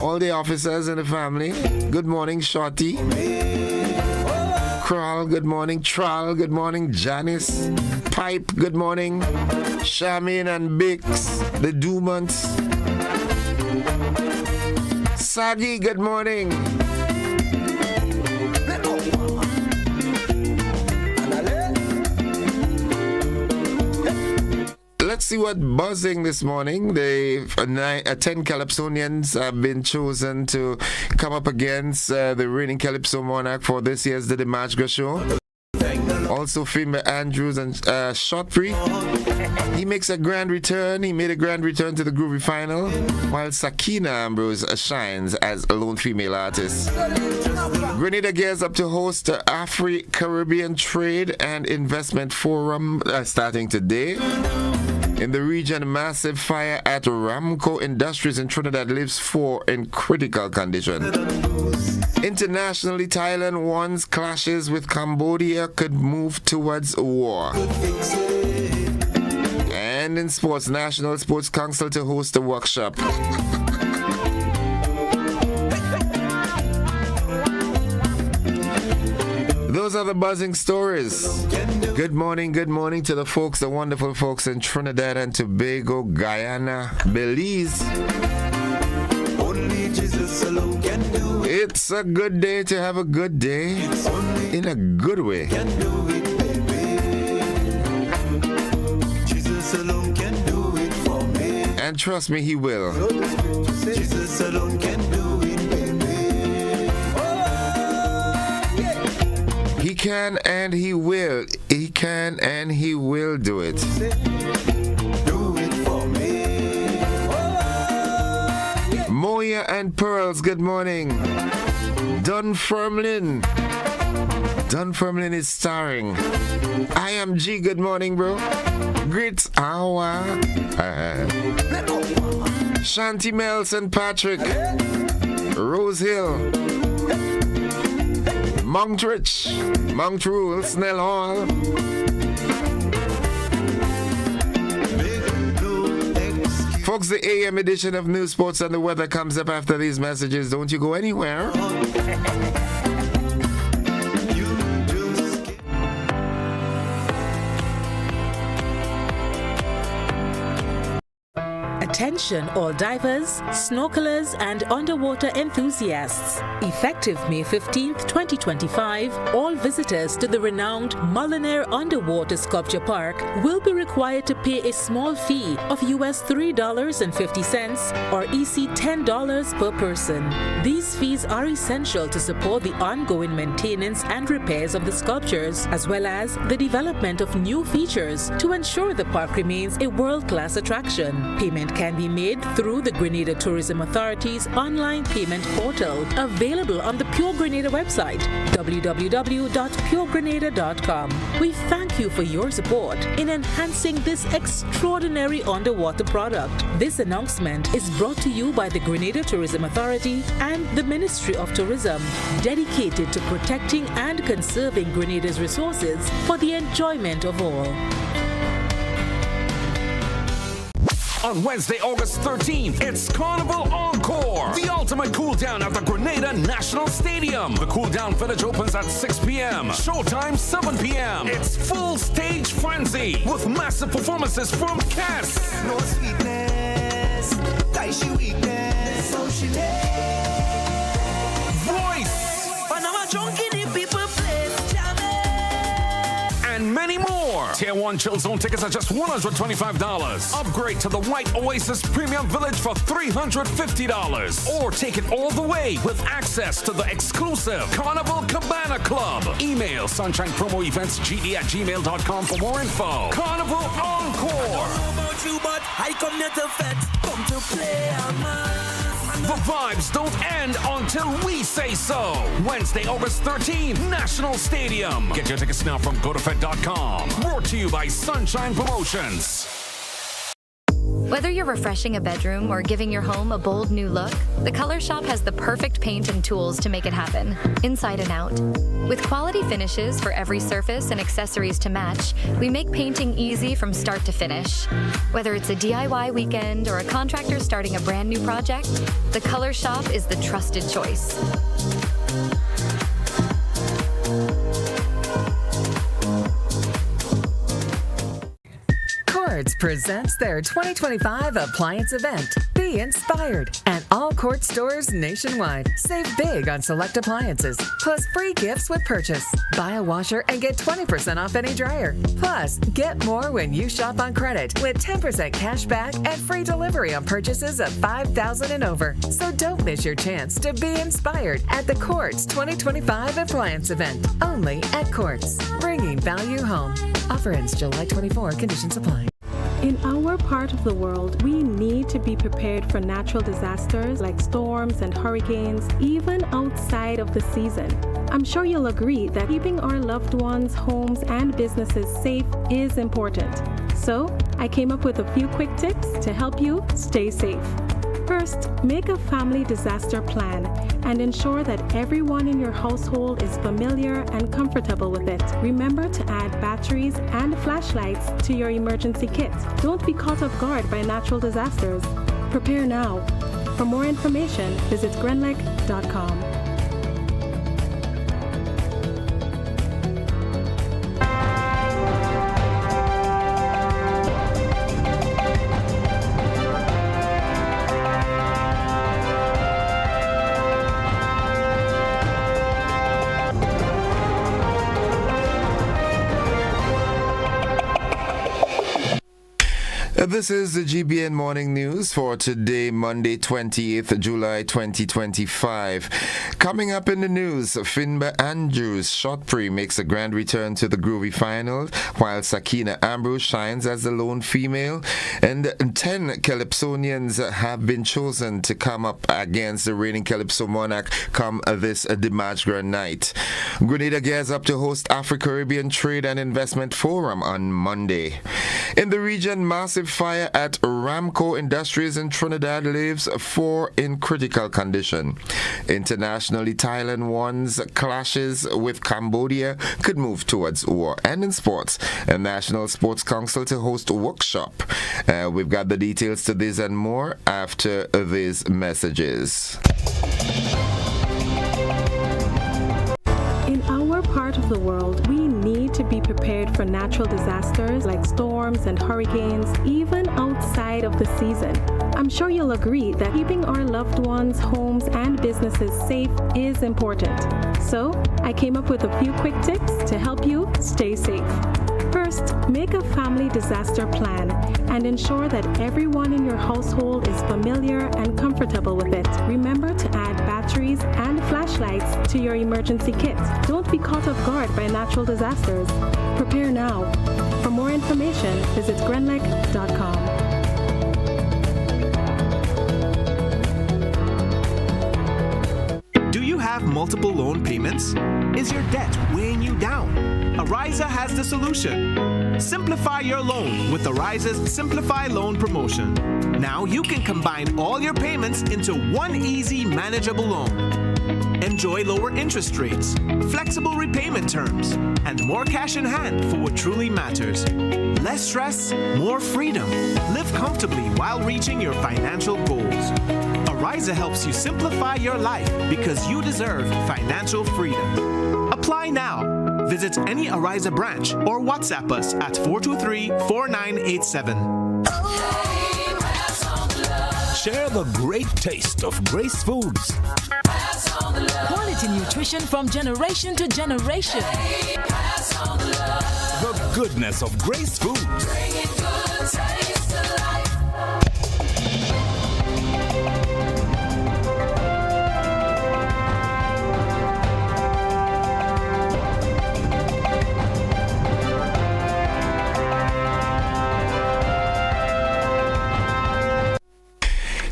All the officers in the family. Good morning, Shorty. Kral, good morning. Tral, good morning. Janice. Pipe, good morning. Shamin and Bix, the Dumans. Sagi, good morning. Let's see what buzzing this morning. The 10 Calypsonians have been chosen to come up against the reigning Calypso monarch for this year's The Dimashga Show. Also, Fimba Andrews and Shotfree. He makes a grand return. He made a grand return to the Groovy final, while Sakina Ambrose shines as a lone female artist. Grenada gears up to host the Afri-Caribbean Trade and Investment Forum starting today. In the region, a massive fire at Ramco Industries in Trinidad leaves 4 in critical condition. Internationally, Thailand warns clashes with Cambodia could move towards war. And in sports, National Sports Council to host a workshop. Those are the buzzing stories. Good morning to the folks, the wonderful folks in Trinidad and Tobago, Guyana, Belize. It's a good day to have a good day in a good way. And trust me, he will. Jesus alone can do it, baby. He can and he will. He can and he will do it. Do it for me. Moya and Pearls, good morning. Dunfermline is starring. I am G, good morning, bro. Grits Awa. Shanty Mel St. Patrick. Rose Hill. Montrich. Montrule. Snell Hall. Folks, the AM edition of News, Sports and the Weather comes up after these messages. Don't you go anywhere. Attention all divers, snorkelers and underwater enthusiasts. Effective May 15th, 2025, all visitors to the renowned Mullinaire Underwater Sculpture Park will be required to pay a small fee of US $3.50 or EC $10 per person. These fees are essential to support the ongoing maintenance and repairs of the sculptures, as well as the development of new features to ensure the park remains a world-class attraction. Payment can be made through the Grenada Tourism Authority's online payment portal, available on the Pure Grenada website, www.puregrenada.com. We thank you for your support in enhancing this extraordinary underwater product. This announcement is brought to you by the Grenada Tourism Authority and the Ministry of Tourism, dedicated to protecting and conserving Grenada's resources for the enjoyment of all. On Wednesday, August 13th, it's Carnival Encore, the ultimate cool down at the Grenada National Stadium. The cool down village opens at 6 p.m. Showtime 7 p.m. It's full stage frenzy with massive performances from Cass, No sweetness, she weakness, so she Voice, and many more. Tier 1 Chill Zone tickets are just $125. Upgrade to the White Oasis Premium Village for $350. Or take it all the way with access to the exclusive Carnival Cabana Club. Email sunshinepromoeventsgd@gmail.com for more info. Carnival Encore. The vibes don't end until we say so. Wednesday, August 13th, National Stadium. Get your tickets now from GoToFed.com. Brought to you by Sunshine Promotions. Whether you're refreshing a bedroom or giving your home a bold new look, the Color Shop has the perfect paint and tools to make it happen, inside and out. With quality finishes for every surface and accessories to match, we make painting easy from start to finish. Whether it's a DIY weekend or a contractor starting a brand new project, the Color Shop is the trusted choice. Quartz presents their 2025 appliance event, Be Inspired, at all Quartz stores nationwide. Save big on select appliances, plus free gifts with purchase. Buy a washer and get 20% off any dryer. Plus, get more when you shop on credit with 10% cash back and free delivery on purchases of $5,000 and over. So don't miss your chance to be inspired at the Quartz 2025 appliance event, only at Quartz, bringing value home. Offer ends July 24. Conditions apply. In our part of the world, we need to be prepared for natural disasters like storms and hurricanes, even outside of the season. I'm sure you'll agree that keeping our loved ones, homes, and businesses safe is important. So, I came up with a few quick tips to help you stay safe. First, make a family disaster plan and ensure that everyone in your household is familiar and comfortable with it. Remember to add batteries and flashlights to your emergency kit. Don't be caught off guard by natural disasters. Prepare now. For more information, visit grenlec.com. This is the GBN Morning News for today, Monday, 28th July 2025. Coming up in the news, Finbar Andrews shot pre makes a grand return to the Groovy final, while Sakina Ambrose shines as the lone female, and 10 Calypsonians have been chosen to come up against the reigning Calypso monarch come this Dimash night. Grenada gears up to host Afro-Caribbean Trade and Investment Forum on Monday. In the region, massive fire at Ramco Industries in Trinidad leaves 4 in critical condition. Internationally, Thailand warns clashes with Cambodia could move towards war. And in sports, a National Sports Council to host a workshop. We've got the details to this and more after these messages. In our part of the world, we need to be prepared for natural disasters like storms and hurricanes, even outside of the season. I'm sure you'll agree that keeping our loved ones, homes, and businesses safe is important. So, I came up with a few quick tips to help you stay safe. First, make a family disaster plan and ensure that everyone in your household is familiar and comfortable with it. Remember to add batteries and flashlights to your emergency kit. Don't be caught off guard by natural disasters. Prepare now. For more information, visit grenlec.com. Do you have multiple loan payments? Is your debt weighing you down? Ariza has the solution. Simplify your loan with Ariza's Simplify Loan promotion. Now you can combine all your payments into one easy, manageable loan. Enjoy lower interest rates, flexible repayment terms, and more cash in hand for what truly matters. Less stress, more freedom. Live comfortably while reaching your financial goals. Ariza helps you simplify your life because you deserve financial freedom. Apply now. Visit any Ariza branch or WhatsApp us at 423-4987. Share the great taste of Grace Foods. Quality nutrition from generation to generation. The goodness of Grace Foods.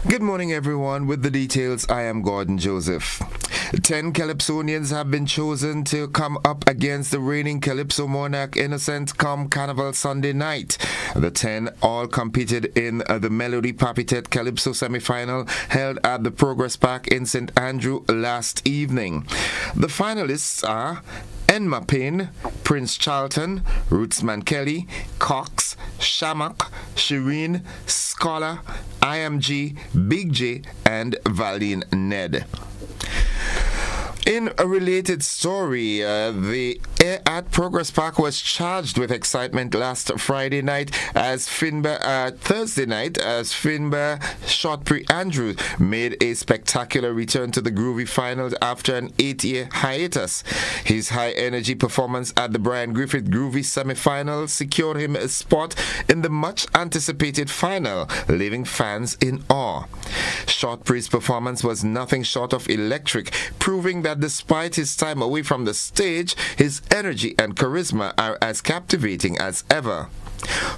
Good morning. morning, everyone. With the details, I am Gordon Joseph. 10 Calypsonians have been chosen to come up against the reigning Calypso monarch Innocent come Carnival Sunday night. The 10 all competed in the Melody Papitet Calypso semi-final held at the Progress Park in St. Andrew last evening. The finalists are Enma Payne, Prince Charlton, Rootsman Kelly, Cox, Shamak, Shireen, Scholar, IMG, Big J, and Valine Ned. In a related story, the air at Progress Park was charged with excitement last Thursday night as Finbar Shotbury Andrews made a spectacular return to the Groovy finals after an 8-year hiatus. His high-energy performance at the Brian Griffith Groovy semi-final secured him a spot in the much-anticipated final, leaving fans in awe. Shotbury's performance was nothing short of electric, proving that despite his time away from the stage, his energy and charisma are as captivating as ever.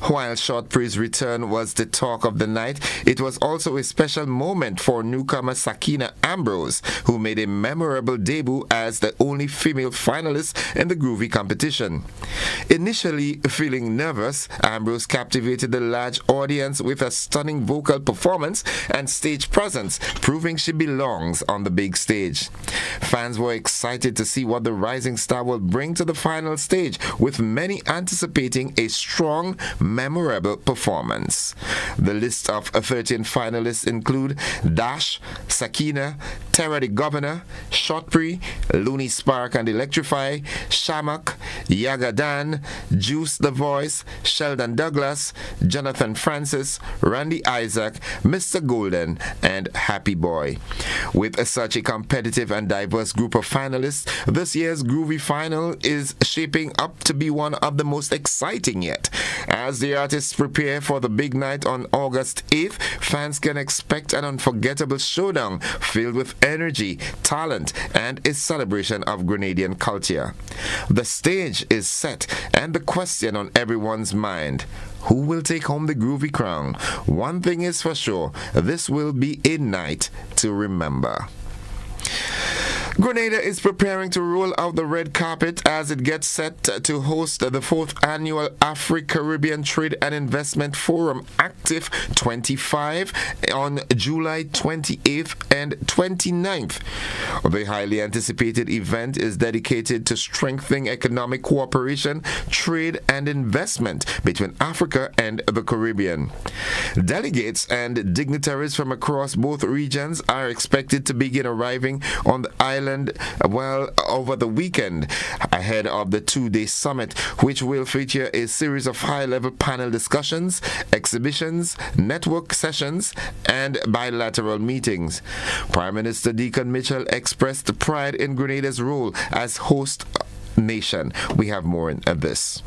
While Shotbury's return was the talk of the night, it was also a special moment for newcomer Sakina Ambrose, who made a memorable debut as the only female finalist in the Groovy competition. Initially feeling nervous, Ambrose captivated the large audience with a stunning vocal performance and stage presence, proving she belongs on the big stage. Fans were excited to see what the rising star will bring to the final stage, with many anticipating a strong, memorable performance. The list of 13 finalists include Dash, Sakina, Terra the Governor, Shotbury, Looney Spark and Electrify, Shamak, Yagadan, Juice the Voice, Sheldon Douglas, Jonathan Francis, Randy Isaac, Mr. Golden, and Happy Boy. With such a competitive and diverse group of finalists, this year's Groovy final is shaping up to be one of the most exciting yet. As the artists prepare for the big night on August 8th, fans can expect an unforgettable showdown filled with energy, talent, and a celebration of Grenadian culture. The stage is set, and the question on everyone's mind: who will take home the Groovy crown? One thing is for sure, this will be a night to remember. Grenada is preparing to roll out the red carpet as it gets set to host the 4th annual Afro-Caribbean Trade and Investment Forum Active 25 on July 28th and 29th. The highly anticipated event is dedicated to strengthening economic cooperation, trade and investment between Africa and the Caribbean. Delegates and dignitaries from across both regions are expected to begin arriving on the island over the weekend ahead of the 2-day summit, which will feature a series of high-level panel discussions, exhibitions, network sessions, and bilateral meetings. Prime Minister Deacon Mitchell expressed pride in Grenada's role as host nation. We have more in this.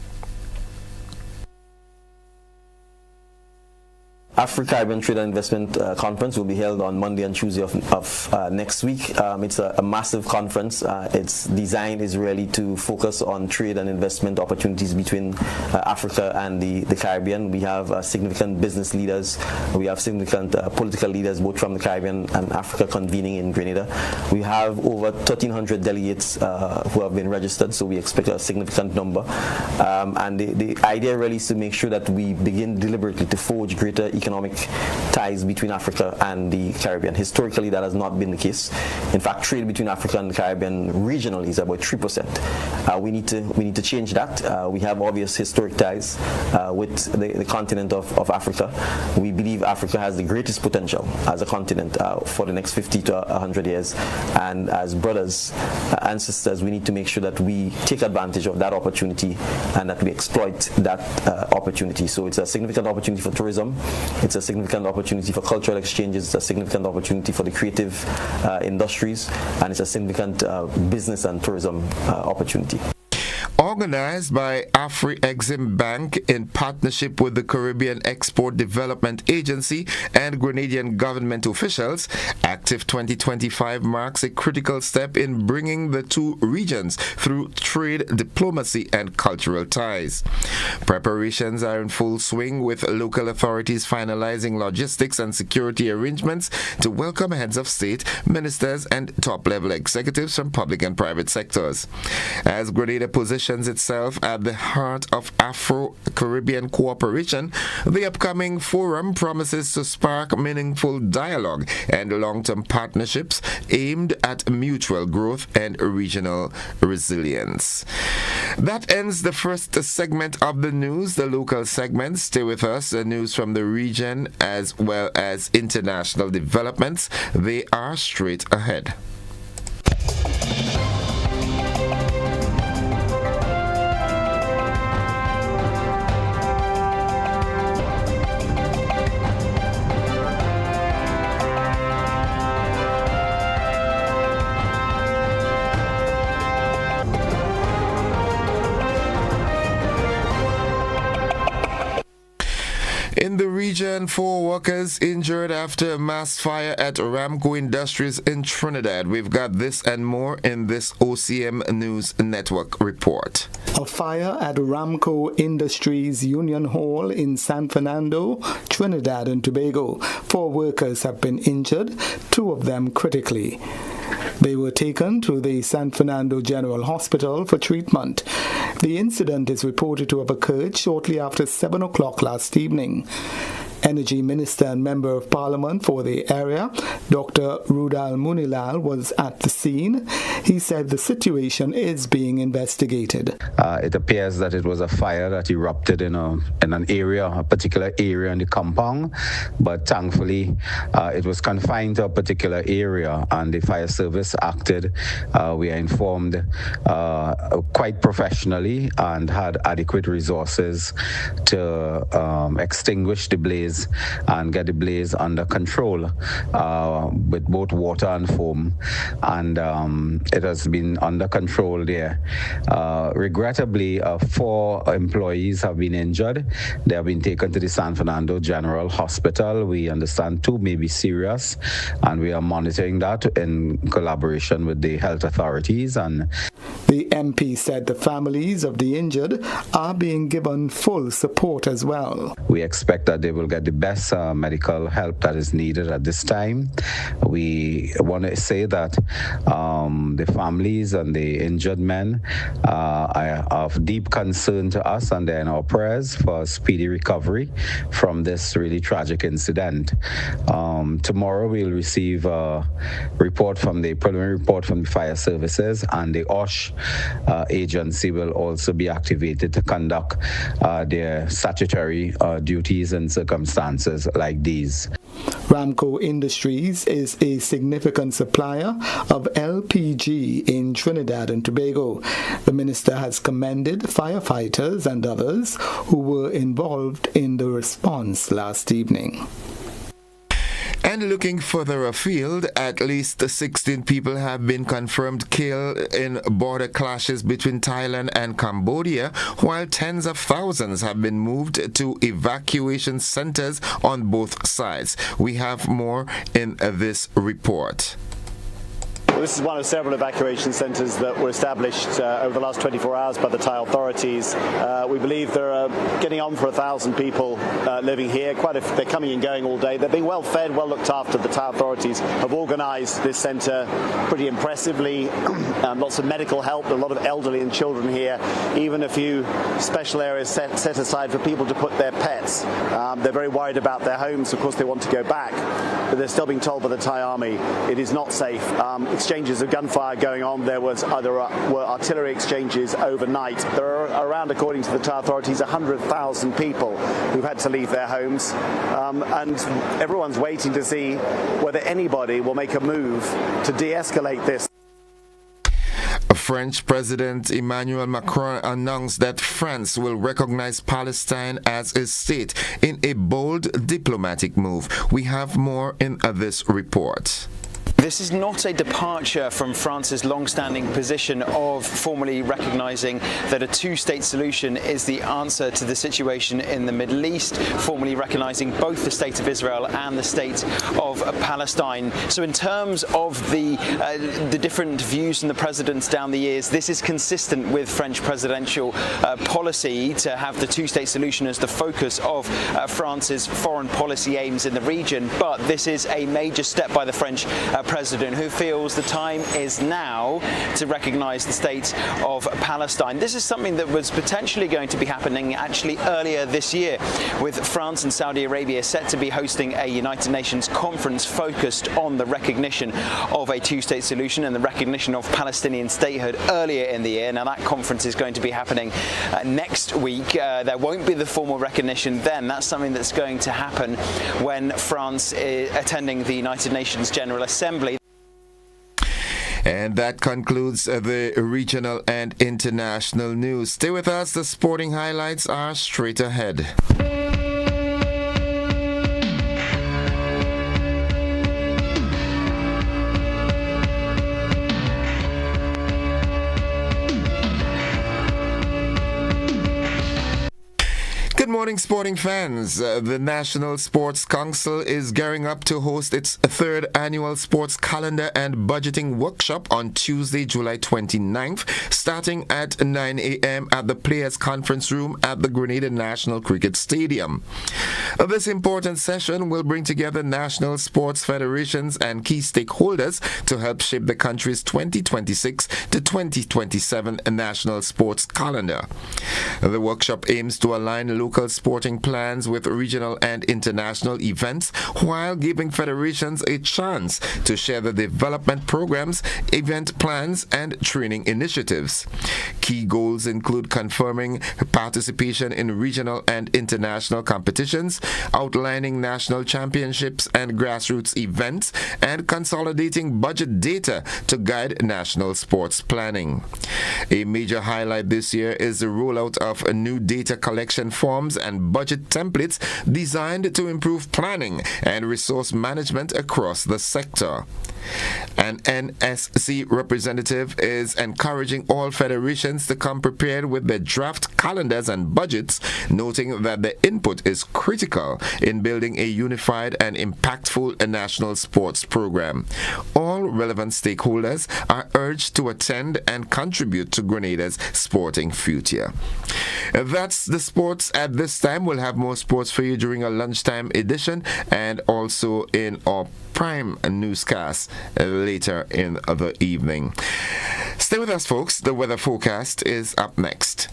Afro-Caribbean Trade and Investment Conference will be held on Monday and Tuesday of next week. It's a massive conference. Its design is really to focus on trade and investment opportunities between Africa and the Caribbean. We have significant business leaders. We have significant political leaders, both from the Caribbean and Africa, convening in Grenada. We have over 1,300 delegates who have been registered, so we expect a significant number. And the idea really is to make sure that we begin deliberately to forge greater economic ties between Africa and the Caribbean. Historically, that has not been the case. In fact, trade between Africa and the Caribbean regionally is about 3%. We need to change that. We have obvious historic ties with the continent of Africa. We believe Africa has the greatest potential as a continent for the next 50 to 100 years. And as brothers and sisters, we need to make sure that we take advantage of that opportunity and that we exploit that opportunity. So it's a significant opportunity for tourism. It's a significant opportunity for cultural exchanges. It's a significant opportunity for the creative industries, and it's a significant business and tourism opportunity. All Organized by Afri-Exim Bank in partnership with the Caribbean Export Development Agency and Grenadian government officials, Active 2025 marks a critical step in bringing the two regions through trade, diplomacy, and cultural ties. Preparations are in full swing, with local authorities finalizing logistics and security arrangements to welcome heads of state, ministers, and top-level executives from public and private sectors. As Grenada positions itself at the heart of Afro-Caribbean cooperation, the upcoming forum promises to spark meaningful dialogue and long-term partnerships aimed at mutual growth and regional resilience. That ends the first segment of the news. The local segment, stay with us. The news from the region as well as international developments, they are straight ahead. In the region, 4 workers injured after a mass fire at Aramco Industries in Trinidad. We've got this and more in this OCM News Network report. A fire at Aramco Industries Union Hall in San Fernando, Trinidad and Tobago. 4 workers have been injured, 2 of them critically. They were taken to the San Fernando General Hospital for treatment. The incident is reported to have occurred shortly after 7 o'clock last evening. Energy Minister and Member of Parliament for the area, Dr. Rudal Munilal, was at the scene. He said the situation is being investigated. It appears that it was a fire that erupted in an area, a particular area in the compound, but thankfully it was confined to a particular area and the fire service acted, we are informed, quite professionally and had adequate resources to extinguish the blaze and get the blaze under control with both water and foam, and it has been under control there. Regrettably, 4 employees have been injured. They have been taken to the San Fernando General Hospital. We understand 2 may be serious, and we are monitoring that in collaboration with the health authorities. And the MP said the families of the injured are being given full support as well. We expect that they will get the best medical help that is needed at this time. We want to say that the families and the injured men are of deep concern to us, and they're in our prayers for speedy recovery from this really tragic incident. Tomorrow we'll receive a preliminary report from the fire services, and the OSH agency will also be activated to conduct their statutory duties and circumstances like these. Aramco Industries is a significant supplier of LPG in Trinidad and Tobago. The minister has commended firefighters and others who were involved in the response last evening. And looking further afield, at least 16 people have been confirmed killed in border clashes between Thailand and Cambodia, while tens of thousands have been moved to evacuation centers on both sides. We have more in this report. Well, this is one of several evacuation centres that were established over the last 24 hours by the Thai authorities. We believe there are getting on for 1,000 people living here. They're coming and going all day. They're being well fed, well looked after. The Thai authorities have organised this centre pretty impressively. Lots of medical help, a lot of elderly and children here. Even a few special areas set aside for people to put their pets. They're very worried about their homes. Of course, they want to go back, but they're still being told by the Thai army it is not safe. Exchanges of gunfire going on. There were artillery exchanges overnight. There are around, according to the Thai authorities, 100,000 people who've had to leave their homes, and everyone's waiting to see whether anybody will make a move to de-escalate this. French President Emmanuel Macron announced that France will recognize Palestine as a state in a bold diplomatic move. We have more in this report. This is not a departure from France's long-standing position of formally recognizing that a two-state solution is the answer to the situation in the Middle East, formally recognizing both the state of Israel and the state of Palestine. So in terms of the different views from the presidents down the years, this is consistent with French presidential policy to have the two-state solution as the focus of France's foreign policy aims in the region. But this is a major step by the French president, who feels the time is now to recognize the state of Palestine. This is something that was potentially going to be happening actually earlier this year, with France and Saudi Arabia set to be hosting a United Nations conference focused on the recognition of a two-state solution and the recognition of Palestinian statehood earlier in the year. Now that conference is going to be happening next week. There won't be the formal recognition then. That's something that's going to happen when France is attending the United Nations General Assembly. And that concludes the regional and international news. Stay with us. The sporting highlights are straight ahead. Good morning, sporting fans. The National Sports Council is gearing up to host its third annual sports calendar and budgeting workshop on Tuesday, July 29th, starting at 9 a.m. at the Players' Conference Room at the Grenada National Cricket Stadium. This important session will bring together national sports federations and key stakeholders to help shape the country's 2026 to 2027 national sports calendar. The workshop aims to align local sporting plans with regional and international events, while giving federations a chance to share the development programs, event plans, and training initiatives. Key goals include confirming participation in regional and international competitions, outlining national championships and grassroots events, and consolidating budget data to guide national sports planning. A major highlight this year is the rollout of new data collection forms and budget templates designed to improve planning and resource management across the sector. An NSC representative is encouraging all federations to come prepared with their draft calendars and budgets, noting that their input is critical in building a unified and impactful national sports program. All relevant stakeholders are urged to attend and contribute to Grenada's sporting future. That's the sports at this time. We'll have more sports for you during our lunchtime edition and also in our prime newscast later in the evening. Stay with us, folks. The weather forecast is up next.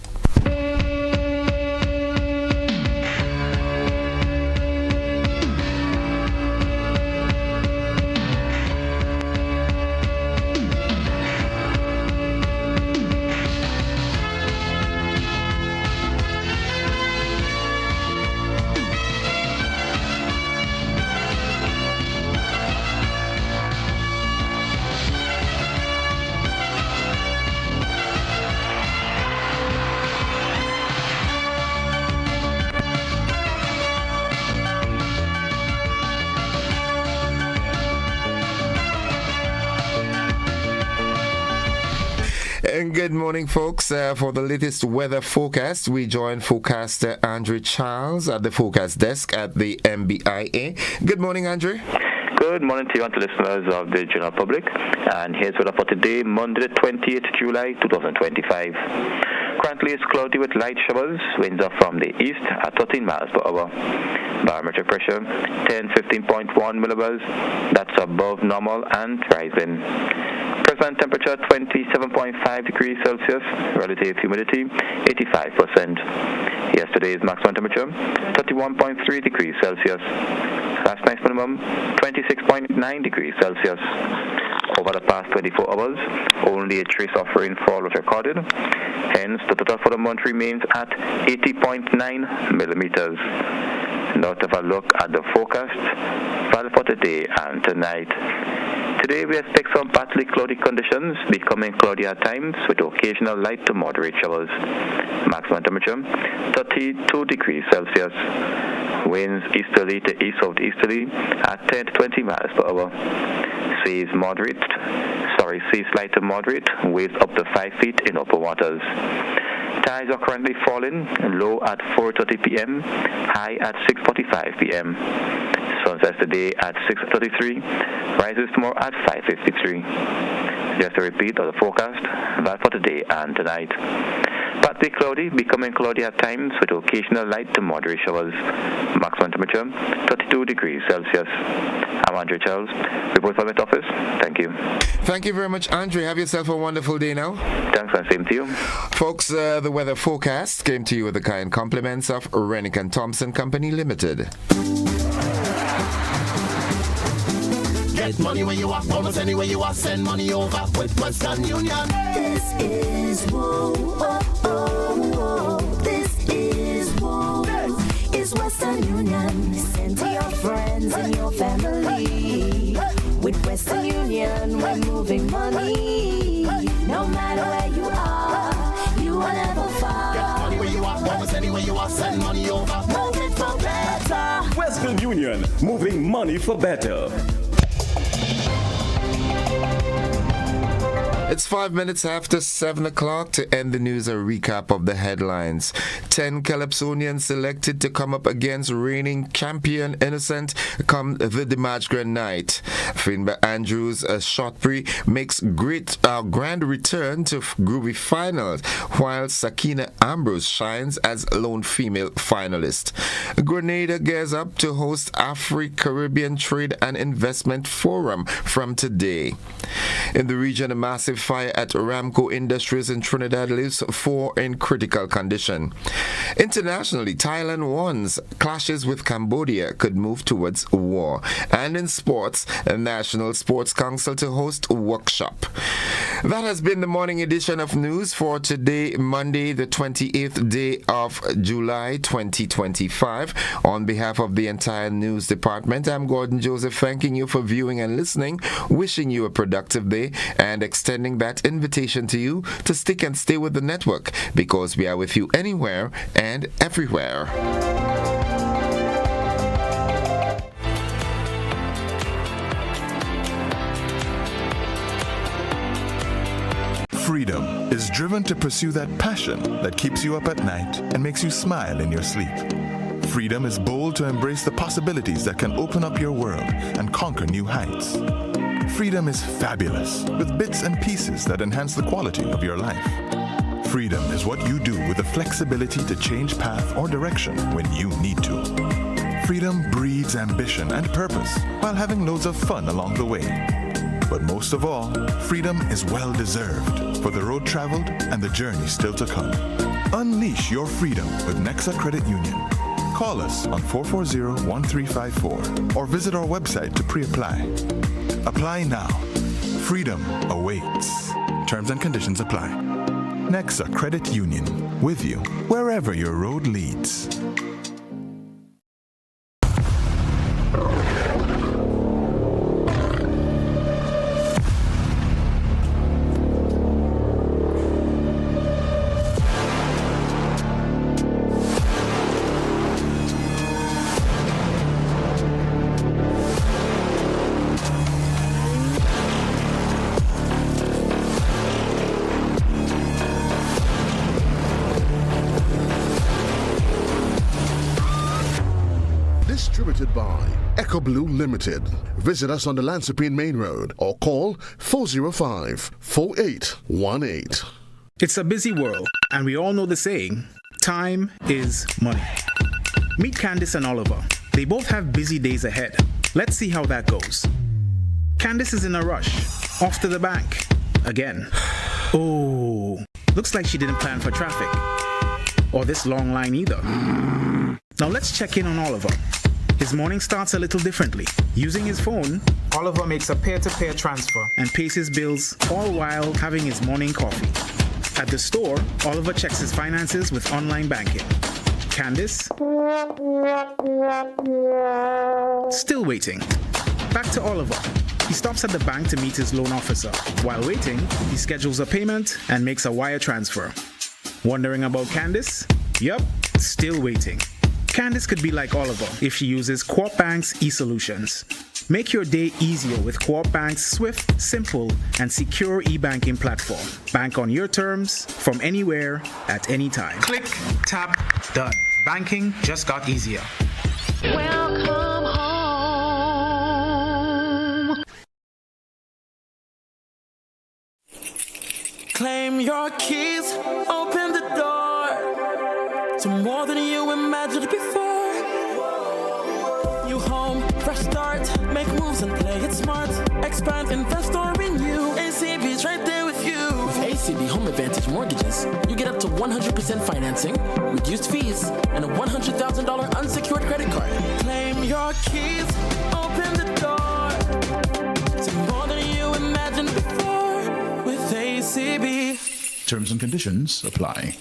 Good morning, folks. For the latest weather forecast, we join forecaster Andrew Charles at the forecast desk at the MBIA. Good morning, Andrew. Good morning to you and to listeners of the general public. And here's weather for today, Monday, 28th July 2025. Currently it's cloudy with light showers. Winds are from the east at 13 miles per hour. Barometric pressure 15.1 millibars. That's above normal and rising. Present temperature 27.5 degrees Celsius. Relative humidity 85%. Yesterday's maximum temperature 31.3 degrees Celsius. Last night's minimum 26.9 degrees Celsius. Over the past 24 hours, only a trace of rainfall was recorded. Hence, the total for the month remains at 80.9 millimeters. Now to have a look at the forecast value for today and tonight. Today we expect some partly cloudy conditions, becoming cloudy at times with occasional light to moderate showers. Maximum temperature 32 degrees Celsius. Winds easterly to east-southeasterly at 10 to 20 miles per hour. Seas slight to moderate, waves up to 5 feet in upper waters. Tides are currently falling, low at 4:30 p.m., high at 6:45 p.m. Sunset today at 6:33, rises tomorrow at 5:53. Just a repeat of the forecast, that for today and tonight. Partly cloudy, becoming cloudy at times with occasional light to moderate showers. Maximum temperature 32 degrees Celsius. I'm Andre Charles, report from the office. Thank you. Thank you very much, Andre. Have yourself a wonderful day now. Thanks, and same to you. Folks, the weather forecast came to you with the kind compliments of Rennick & Thompson Company Limited. Get money where you are, almost anywhere you are, send money over with Western Union. This is whoa, oh, oh, whoa. This is whoa. Is Western Union. Send to your friends and your family. With Western Union, we're moving money. No matter where you are, you will never fall. Get money where you are, almost anywhere you are, send money over. Move it for better. Western Union, moving money for better. It's 5 minutes after 7 o'clock. To end the news, a recap of the headlines. 10 Calypsonians selected to come up against reigning champion Innocent come the Dimashgren night. Finba Andrews Shotbury makes grand return to groovy finals, while Sakina Ambrose shines as lone female finalist. Grenada gears up to host Afro-Caribbean Trade and Investment Forum from today. In the region, a massive fire at Aramco Industries in Trinidad leaves 4 in critical condition. Internationally, Thailand warns clashes with Cambodia could move towards war. And in sports, a National Sports Council to host a workshop. That has been the morning edition of news for today, Monday, the 28th day of July 2025. On behalf of the entire news department, I'm Gordon Joseph, thanking you for viewing and listening, wishing you a productive day, and extending that invitation to you to stick and stay with the network, because we are with you anywhere and everywhere. Freedom is driven to pursue that passion that keeps you up at night and makes you smile in your sleep. Freedom is bold to embrace the possibilities that can open up your world and conquer new heights. Freedom is fabulous, with bits and pieces that enhance the quality of your life. Freedom is what you do with the flexibility to change path or direction when you need to. Freedom breeds ambition and purpose while having loads of fun along the way. But most of all, freedom is well-deserved for the road traveled and the journey still to come. Unleash your freedom with Nexa Credit Union. Call us on 440-1354 or visit our website to pre-apply. Apply now. Freedom awaits. Terms and conditions apply. Nexa Credit Union, with you wherever your road leads. Distributed by Echo Blue Limited. Visit us on the Lansopine Main Road or call 405-4818. It's a busy world, and we all know the saying, time is money. Meet Candice and Oliver. They both have busy days ahead. Let's see how that goes. Candice is in a rush. Off to the bank. Again. Oh, looks like she didn't plan for traffic. Or this long line either. Now let's check in on Oliver. His morning starts a little differently. Using his phone, Oliver makes a peer-to-peer transfer and pays his bills, all while having his morning coffee. At the store, Oliver checks his finances with online banking. Candice? Still waiting. Back to Oliver. He stops at the bank to meet his loan officer. While waiting, he schedules a payment and makes a wire transfer. Wondering about Candice? Yup, still waiting. Candice could be like Oliver if she uses Co-op Bank's e-solutions. Make your day easier with Co-op Bank's swift, simple, and secure e-banking platform. Bank on your terms, from anywhere, at any time. Click, tap, done. Banking just got easier. Welcome home. Claim your keys, open the door to more than you imagined before. You home, fresh start, make moves and play it smart. Expand, invest or renew. ACB's right there with you. With ACB Home Advantage Mortgages, you get up to 100% financing, reduced fees, and a $100,000 unsecured credit card. Claim your keys, open the door to more than you imagined before with ACB. Terms and conditions apply.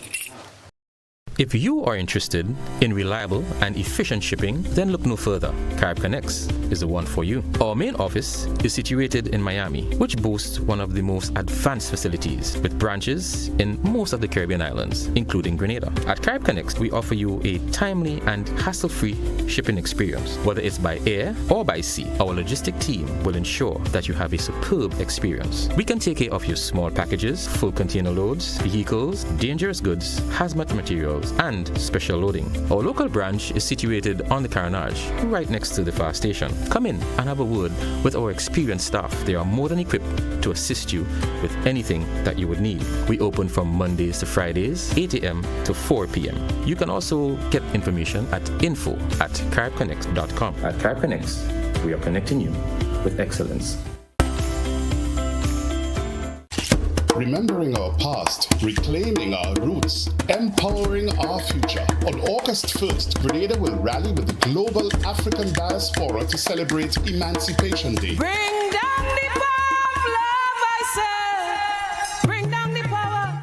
If you are interested in reliable and efficient shipping, then look no further. Carib Connects is the one for you. Our main office is situated in Miami, which boasts one of the most advanced facilities with branches in most of the Caribbean islands, including Grenada. At Carib Connects, we offer you a timely and hassle-free shipping experience, whether it's by air or by sea. Our logistic team will ensure that you have a superb experience. We can take care of your small packages, full container loads, vehicles, dangerous goods, hazmat materials, and special loading. Our local branch is situated on the Carnage, right next to the fire station. Come in and have a word with our experienced staff. They are more than equipped to assist you with anything that you would need. We open from Mondays to Fridays, 8 a.m. to 4 p.m. You can also get information at info@caribconnects.com. At Carib Connects, we are connecting you with excellence. Remembering our past, reclaiming our roots, empowering our future. On August 1st, Grenada will rally with the global African diaspora to celebrate Emancipation Day. Bring down the power of love, I say. Bring down the power.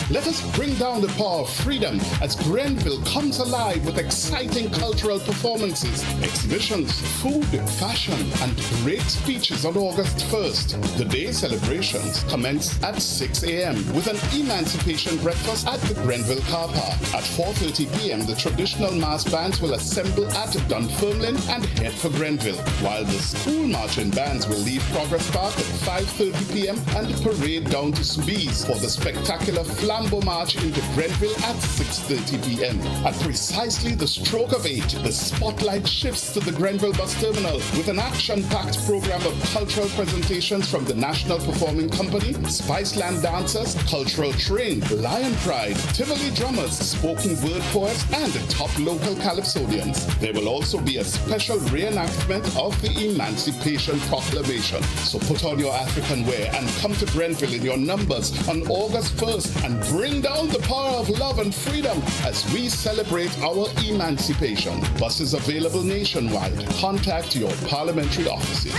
Let us bring down the power of freedom as Grenville comes alive with exciting cultural performances, exhibitions, food, fashion, and great speeches on August 1st. The day celebrations commence at 6 a.m. with an emancipation breakfast at the Grenville car park. At 4:30 p.m., the traditional mass bands will assemble at Dunfermline and head for Grenville, while the school marching bands will leave Progress Park at 5:30 p.m. and parade down to Soubise for the spectacular Flambeau March into Grenville at 6:30 p.m. At precisely the stroke of 8, the spotlight shifts to the Grenville bus terminal with an action-packed program of cultural presentations from the National Performing Company, Spiceland dancers, cultural train, Lion Pride, Tivoli drummers, spoken word poets, and top local calypsonians. There will also be a special reenactment of the Emancipation Proclamation. So put on your African wear and come to Grenville in your numbers on August 1st and bring down the power of love and freedom as we celebrate our emancipation. Buses available nationwide. Contact your parliamentary offices.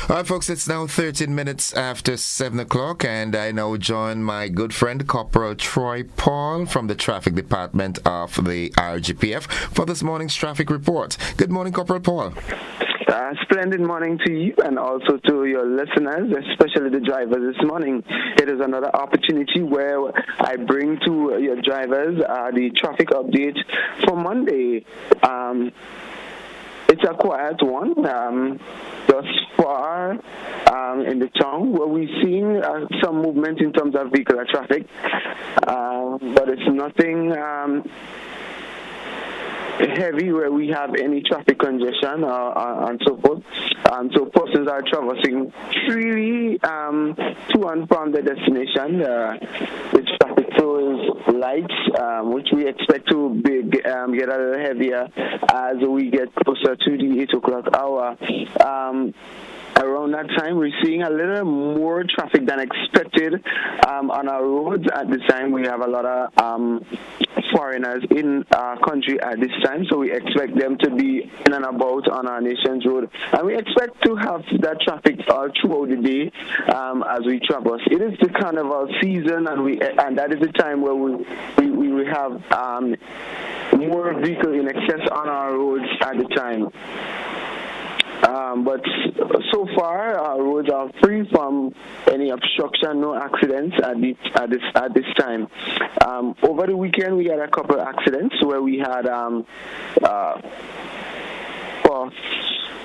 All right, folks, it's now 13 minutes after 7 o'clock, and I now join my good friend, Corporal Troy Paul from the Traffic Department of the RGPF for this morning's traffic report. Good morning, Corporal Paul. Splendid morning to you and also to your listeners, especially the drivers this morning. It is another opportunity where I bring to your drivers the traffic update for Monday. It's a quiet one thus far in the town where we've seen some movement in terms of vehicular traffic, but it's nothing heavy where we have any traffic congestion and so forth. So persons are traversing freely to and from the destination. The traffic flow is light, which we expect to get a little heavier as we get closer to the 8 o'clock hour. Around that time, we're seeing a little more traffic than expected on our roads. At this time, we have a lot of foreigners in our country at this time, so we expect them to be in and about on our nation's road. And we expect to have that traffic all throughout the day as we traverse. It is the carnival season, and that is the time where we have more vehicles in excess on our roads at the time. But so far, our roads are free from any obstruction, no accidents at this time. Over the weekend, we had a couple of accidents where we had for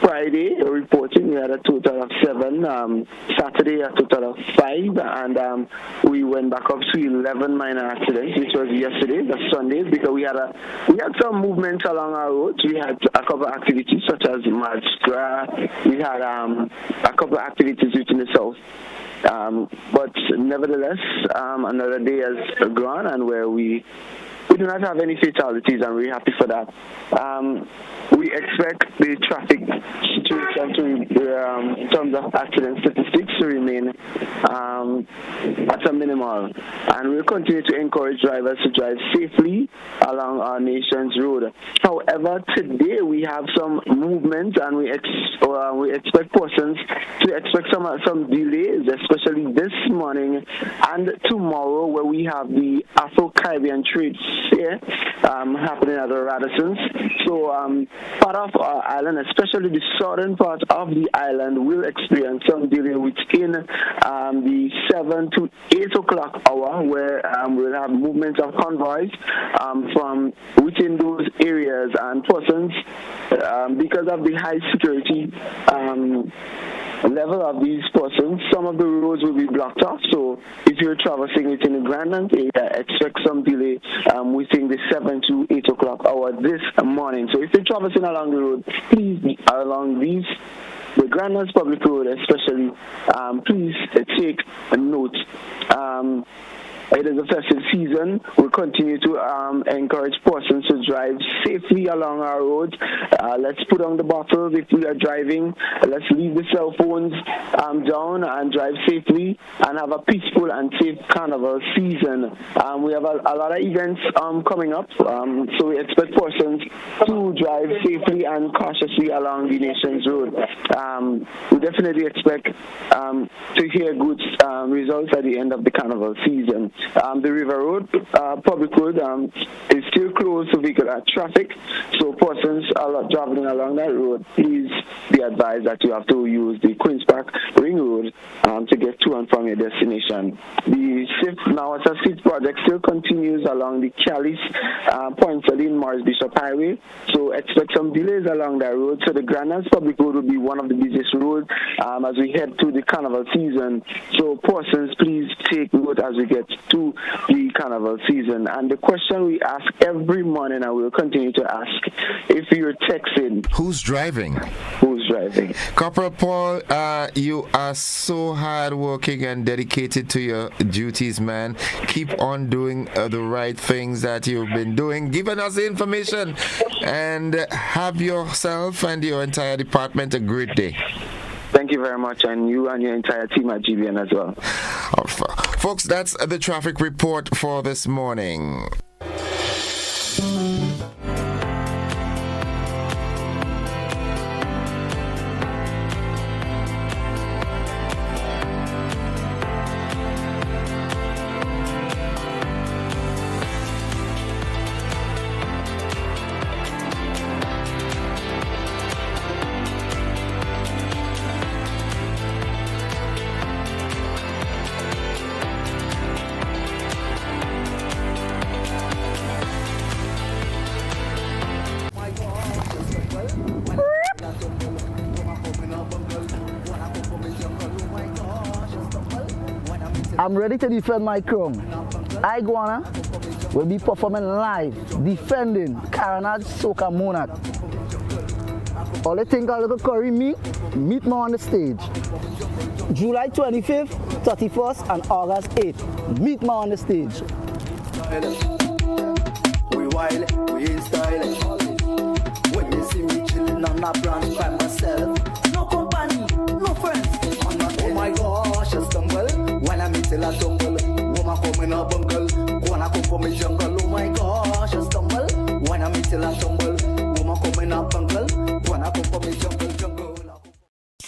Friday reporting, we had a total of 7. Saturday, a total of 5, and we went back up to 11 minor accidents, which was yesterday, the Sunday, because we had some movement along our roads. We had a couple of activities such as Matsgra. We had a couple of activities within the south. But nevertheless, another day has gone, and where we do not have any fatalities, and we're happy for that. We expect the traffic situation to, in terms of accident statistics, to remain at a minimal. And we'll continue to encourage drivers to drive safely along our nation's road. However, today we have some movement, and we expect persons to expect some delays, especially this morning and tomorrow, where we have the Afro-Caribbean Trade Fair happening at the Radissons. So part of our island, especially the southern part of the island, will experience some delay within the 7 to 8 o'clock hour, where we'll have movements of convoys from within those areas, and persons, because of the high security level of these persons, some of the roads will be blocked off. So if you're traversing within the Grand area, expect some delay within the 7 to 8 o'clock hour this morning. So if you're traversing along the road, please, along the Grand Public Road especially, please take a note. It is a festive season. We'll continue to encourage persons to drive safely along our roads. Let's put on the bottles if we are driving. Let's leave the cell phones down and drive safely and have a peaceful and safe carnival season. We have a lot of events coming up, so we expect persons to drive safely and cautiously along the nation's road. We definitely expect to hear good results at the end of the carnival season. The River Road, public road, is still closed to vehicular traffic, so persons are traveling along that road, please be advised that you have to use the Queen's Park Ring Road to get to and from your destination. The SIFT project still continues along the Chalice, Point Saline, Morris Bishop Highway, so expect some delays along that road. So the Grenada public road will be one of the busiest roads as we head to the carnival season. So persons, please take note as we get to the carnival season. And the question we ask every morning, and we'll continue to ask, if you're texting, who's driving? Who's driving? Corporal Paul, you are so hardworking and dedicated to your duties, man. Keep on doing the right things that you've been doing, giving us the information, and have yourself and your entire department a great day. Thank you very much, and you and your entire team at GBN as well. Folks, that's the traffic report for this morning. I'm ready to defend my crown. I, Guana, will be performing live, defending Carnage Soca Monarch. All you think a little curry meat me on the stage. July 25th, 31st, and August 8th, meet me on the stage. We wild, we in style. When you see me chilling on that branch by myself, no company, no friends. Oh my gosh, I stumble when I meet till I tumble. Woman come in a bungle, wanna come from a jungle. Oh my gosh, I stumble when I meet till I tumble. Woman come in a bungle, wanna come from a jungle.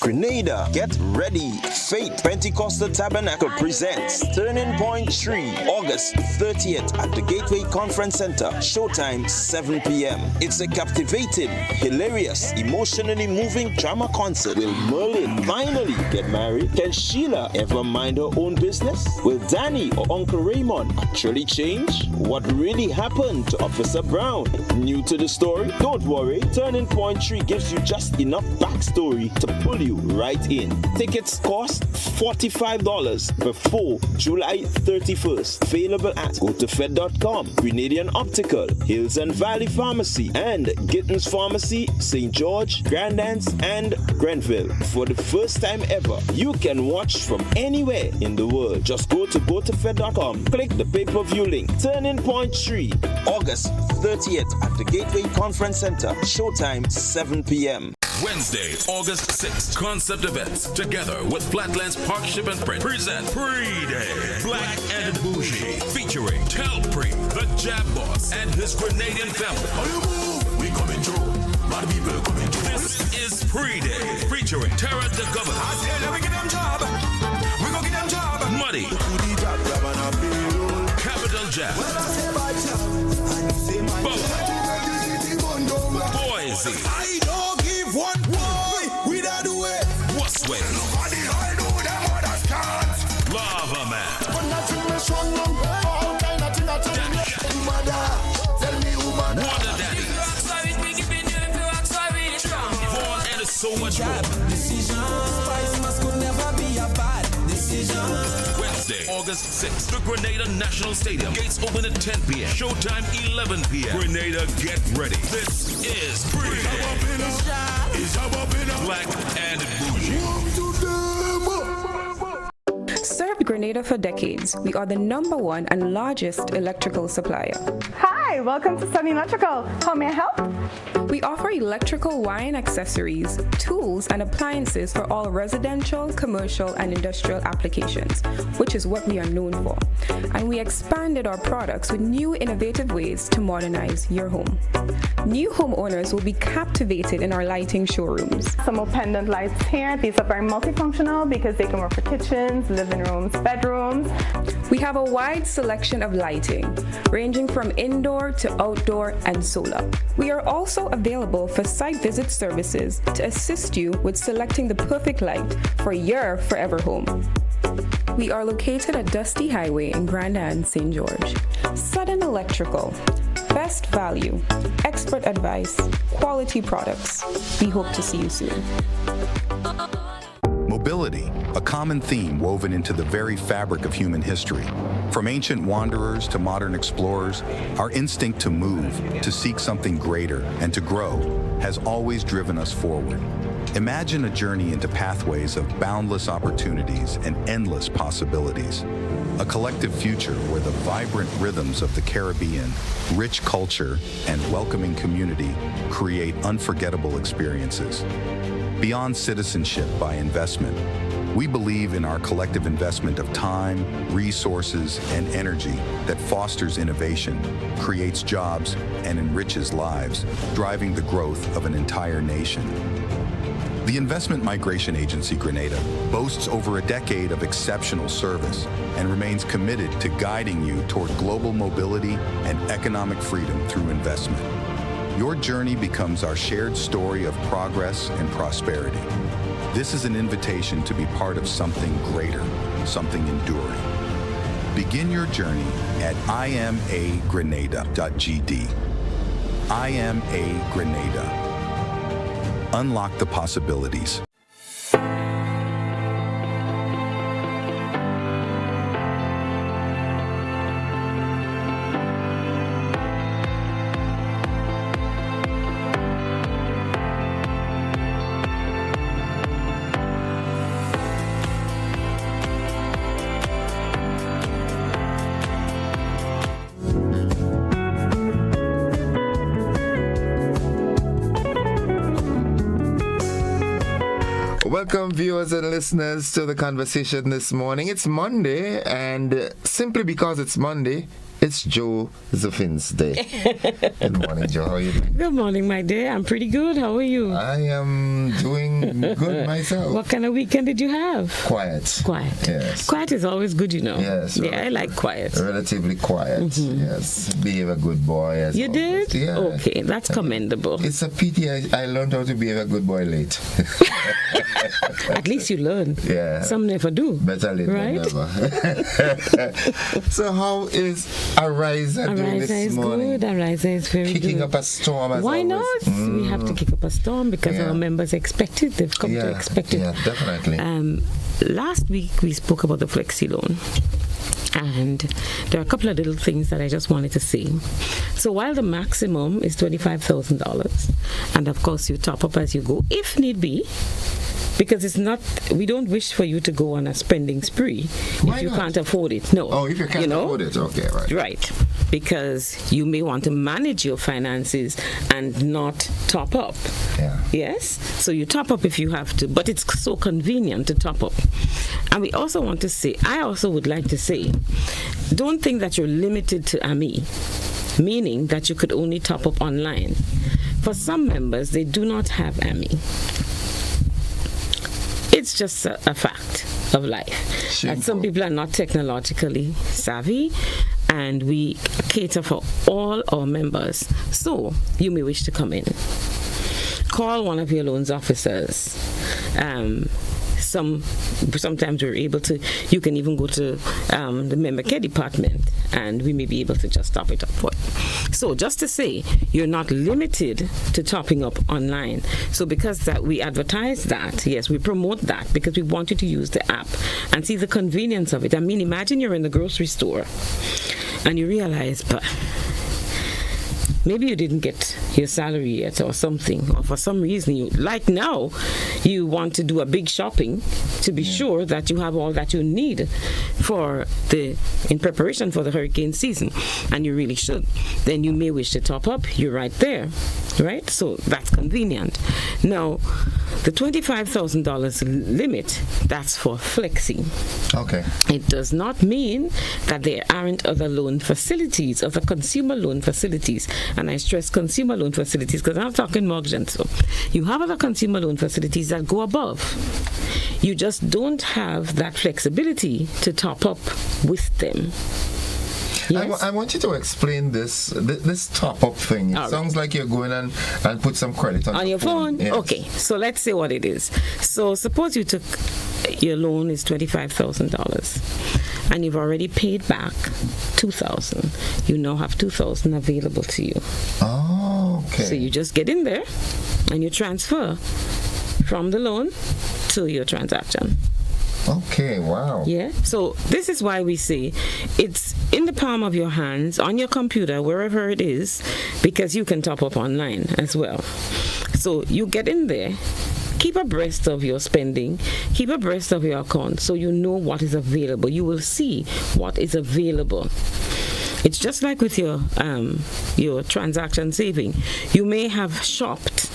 Grenada, get ready. Faith Pentecostal Tabernacle presents Turning Point 3, August 30th at the Gateway Conference Center. Showtime 7 p.m. It's a captivating, hilarious, emotionally moving drama concert. Will Merlin finally get married? Can Sheila ever mind her own business? Will Danny or Uncle Raymond actually change? What really happened to Officer Brown? New to the story? Don't worry, Turning Point 3 gives you just enough backstory to pull you right in. Tickets cost $45 before July 31st. Available at gotofed.com, Grenadian Optical, Hills and Valley Pharmacy, and Gittins Pharmacy, St. George, Grandance, and Grenville. For the first time ever, you can watch from anywhere in the world. Just go to gotofed.com, click the pay-per-view link. Turning Point 3, August 30th at the Gateway Conference Center. Showtime 7 p.m. Wednesday, August 6th, Concept Events, together with Flatlands Park Ship and Print, present Pre-Day, Black and Bougie, featuring Telpre, the Jab Boss, and his Grenadian family. We coming through, lot of people coming through. This is Pre-Day, featuring Tara the Governor. I said, let me get them job. We gon' get them job. Muddy. Capital Jab. Boise. I don't give one boy. We don't do it. What's way? Nobody I know them others can't. Lava Man. Water Daddy. Vaughn and so much more. Wednesday, August 6th, the Grenada National Stadium. Gates open at 10 p.m. Showtime 11 p.m. Grenada, get ready. This is Pre-Day. Black and Bougie. Served Grenada for decades. We are the #1 and largest electrical supplier. Hi, welcome to Sunny Electrical. How may I help? We offer electrical wire and accessories, tools, and appliances for all residential, commercial, and industrial applications, which is what we are known for. And we expanded our products with new innovative ways to modernize your home. New homeowners will be captivated in our lighting showrooms. Some more pendant lights here. These are very multifunctional because they can work for kitchens, living rooms, bedrooms. We have a wide selection of lighting, ranging from indoor to outdoor and solar. We are also available for site visit services to assist you with selecting the perfect light for your forever home. We are located at Dusty Highway in Grandand, St. George. Sudden Electrical. Best value, expert advice, quality products. We hope to see you soon. Mobility, a common theme woven into the very fabric of human history. From ancient wanderers to modern explorers, our instinct to move, to seek something greater, and to grow has always driven us forward. Imagine a journey into pathways of boundless opportunities and endless possibilities. A collective future where the vibrant rhythms of the Caribbean, rich culture, and welcoming community create unforgettable experiences. Beyond citizenship by investment, we believe in our collective investment of time, resources, and energy that fosters innovation, creates jobs, and enriches lives, driving the growth of an entire nation. The Investment Migration Agency Grenada boasts over a decade of exceptional service and remains committed to guiding you toward global mobility and economic freedom through investment. Your journey becomes our shared story of progress and prosperity. This is an invitation to be part of something greater, something enduring. Begin your journey at imagrenada.gd. IMA Grenada. Unlock the possibilities. Welcome, viewers and listeners, to the conversation this morning. It's Monday, and simply because it's Monday, it's Josephine's Day. Good morning, Joe. How are you doing? Good morning, my dear. I'm pretty good. How are you? I am doing good myself. What kind of weekend did you have? Quiet. Quiet. Yes. Quiet is always good, you know. Yes. Yeah, I like quiet. Relatively quiet. Yes. Behave a good boy. As you always. did? Yeah. Okay, that's commendable. It's a pity I learned how to behave a good boy late. At least you learn. Yeah. Some never do. Better late than never. So how is Ariza doing this morning? Good. Ariza is very Kicking good. up a storm as Why always. not? We have to kick up a storm because our members expect it. They've come to expect it. Yeah, definitely. Last week we spoke about the flexi loan. And there are a couple of little things that I just wanted to say. So while the maximum is $25,000, and of course you top up as you go, if need be, because it's not, we don't wish for you to go on a spending spree if you can't afford it. No. Oh, if you can't afford it, okay, right. Right. Because you may want to manage your finances and not top up. Yeah. Yes? So you top up if you have to, but it's so convenient to top up. And we also want to say, I also would like to say, don't think that you're limited to AMI, meaning that you could only top up online. For some members, they do not have AMI. It's just a fact of life. That some people are not technologically savvy, and we cater for all our members. So you may wish to come in. Call one of your loans officers. Sometimes we're able to, you can even go to the member care department and we may be able to just top it up for you. So just to say, you're not limited to topping up online. So because that we advertise that, yes, we promote that because we want you to use the app and see the convenience of it. I mean, imagine you're in the grocery store and you realize, but maybe you didn't get your salary yet or something, or for some reason you, like now, you want to do a big shopping to be sure that you have all that you need in preparation for the hurricane season, and you really should. Then you may wish to top up. You're right there, right? So that's convenient. Now, the $25,000 limit, that's for flexi. Okay. It does not mean that there aren't other loan facilities, other consumer loan facilities. And I stress consumer loan facilities because I'm talking mortgage and so. You have other consumer loan facilities that go above. You just don't have that flexibility to top up with them. Yes. I want you to explain this top-up thing. It sounds like you're going and put some credit on your phone. Yes. Okay, so let's say what it is. So suppose you took, your loan is $25,000 and you've already paid back $2,000. You now have $2,000 available to you. Oh, okay. So you just get in there and you transfer from the loan to your transaction. Okay, wow. Yeah, so this is why we say it's in the palm of your hands, on your computer, wherever it is, because you can top up online as well. So you get in there, keep abreast of your spending, keep abreast of your account so you know what is available. You will see what is available. It's just like with your transaction saving. You may have shopped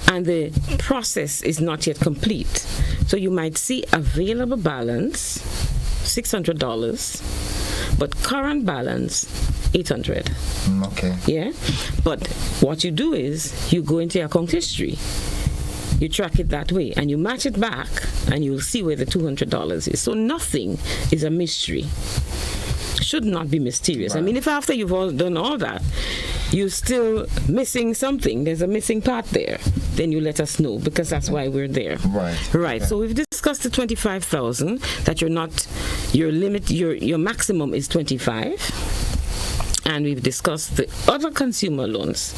and the process is not yet complete. So you might see available balance, $600, but current balance, $800. Okay. Yeah? But what you do is you go into your account history. You track it that way and you match it back and you'll see where the $200 is. So nothing is a mystery. Should not be mysterious. Right. I mean, if after you've all done all that, you're still missing something, there's a missing part there, then you let us know because that's why we're there. Right. Right. Okay. So we've discussed the $25,000 that you're not, your limit, your maximum is $25,000. And we've discussed the other consumer loans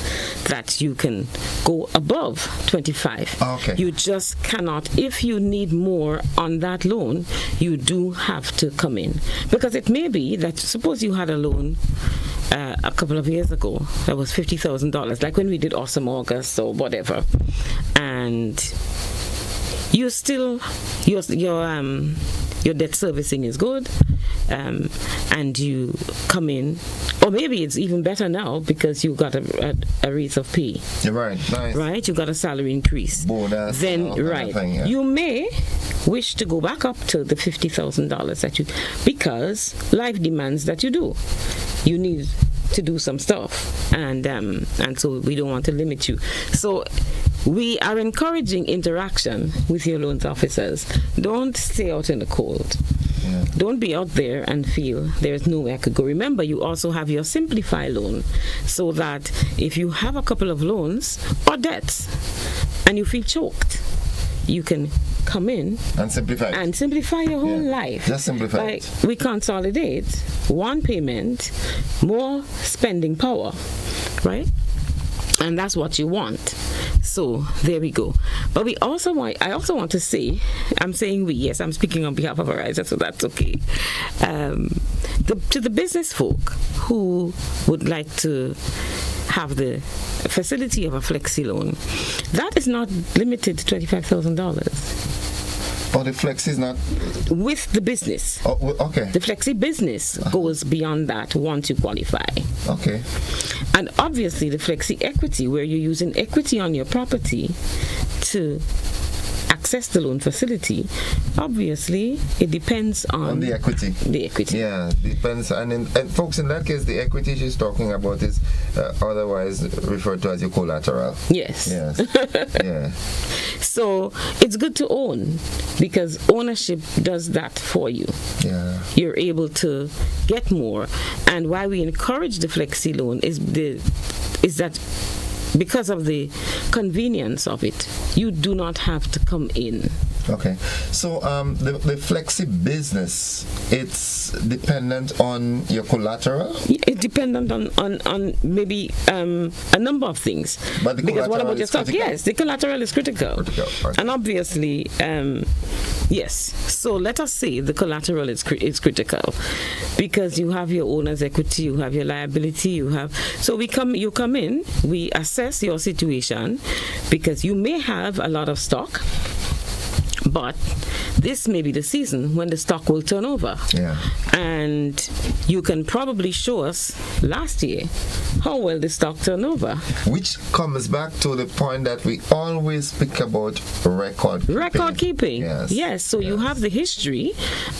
that you can go above $25,000. Okay. You just cannot, if you need more on that loan, you do have to come in. Because it may be that, suppose you had a loan a couple of years ago that was $50,000, like when we did Awesome August or whatever. And you still your debt servicing is good, and you come in, or maybe it's even better now because you got a raise of pay. Right, nice. Right, you got a salary increase. Bonus. Then right, yeah. you may wish to go back up to the $50,000 that you, because life demands that you do. You need to do some stuff, and so we don't want to limit you. So we are encouraging interaction with your loans officers. Don't stay out in the cold. Yeah. Don't be out there and feel there's nowhere I could go. Remember, you also have your Simplify loan, so that if you have a couple of loans or debts and you feel choked, you can come in and simplify your whole life. Just simplify it. We consolidate one payment, more spending power, right? And that's what you want. So there we go. But I also want to say, I'm saying we, yes, I'm speaking on behalf of Horizon, so that's okay. To the business folk who would like to have the facility of a flexi loan, that is not limited to $25,000. Oh, the flexi is not with the business. Oh, okay. The flexi business goes beyond that once you qualify. Okay. And obviously the flexi equity, where you're using equity on your property to access the loan facility, obviously it depends on the equity. The equity. Yeah, depends. And folks, in that case, the equity she's talking about is otherwise referred to as your collateral. Yes. Yes. Yeah. So it's good to own, because ownership does that for you. Yeah. You're able to get more. And why we encourage the flexi loan is that because of the convenience of it, you do not have to come in. Okay. So the flexi business, it's dependent on your collateral? It's dependent on maybe a number of things. But because what about your stock? Critical? Yes, the collateral is critical. Okay. And obviously, yes. So let us say the collateral is critical, because you have your owner's equity, you have your liability, you have. So you come in, we assess your situation, because you may have a lot of stock, but this may be the season when the stock will turn over. Yeah. And you can probably show us last year how well the stock turned over. Which comes back to the point that we always speak about record keeping. Record keeping. Yes. So you have the history,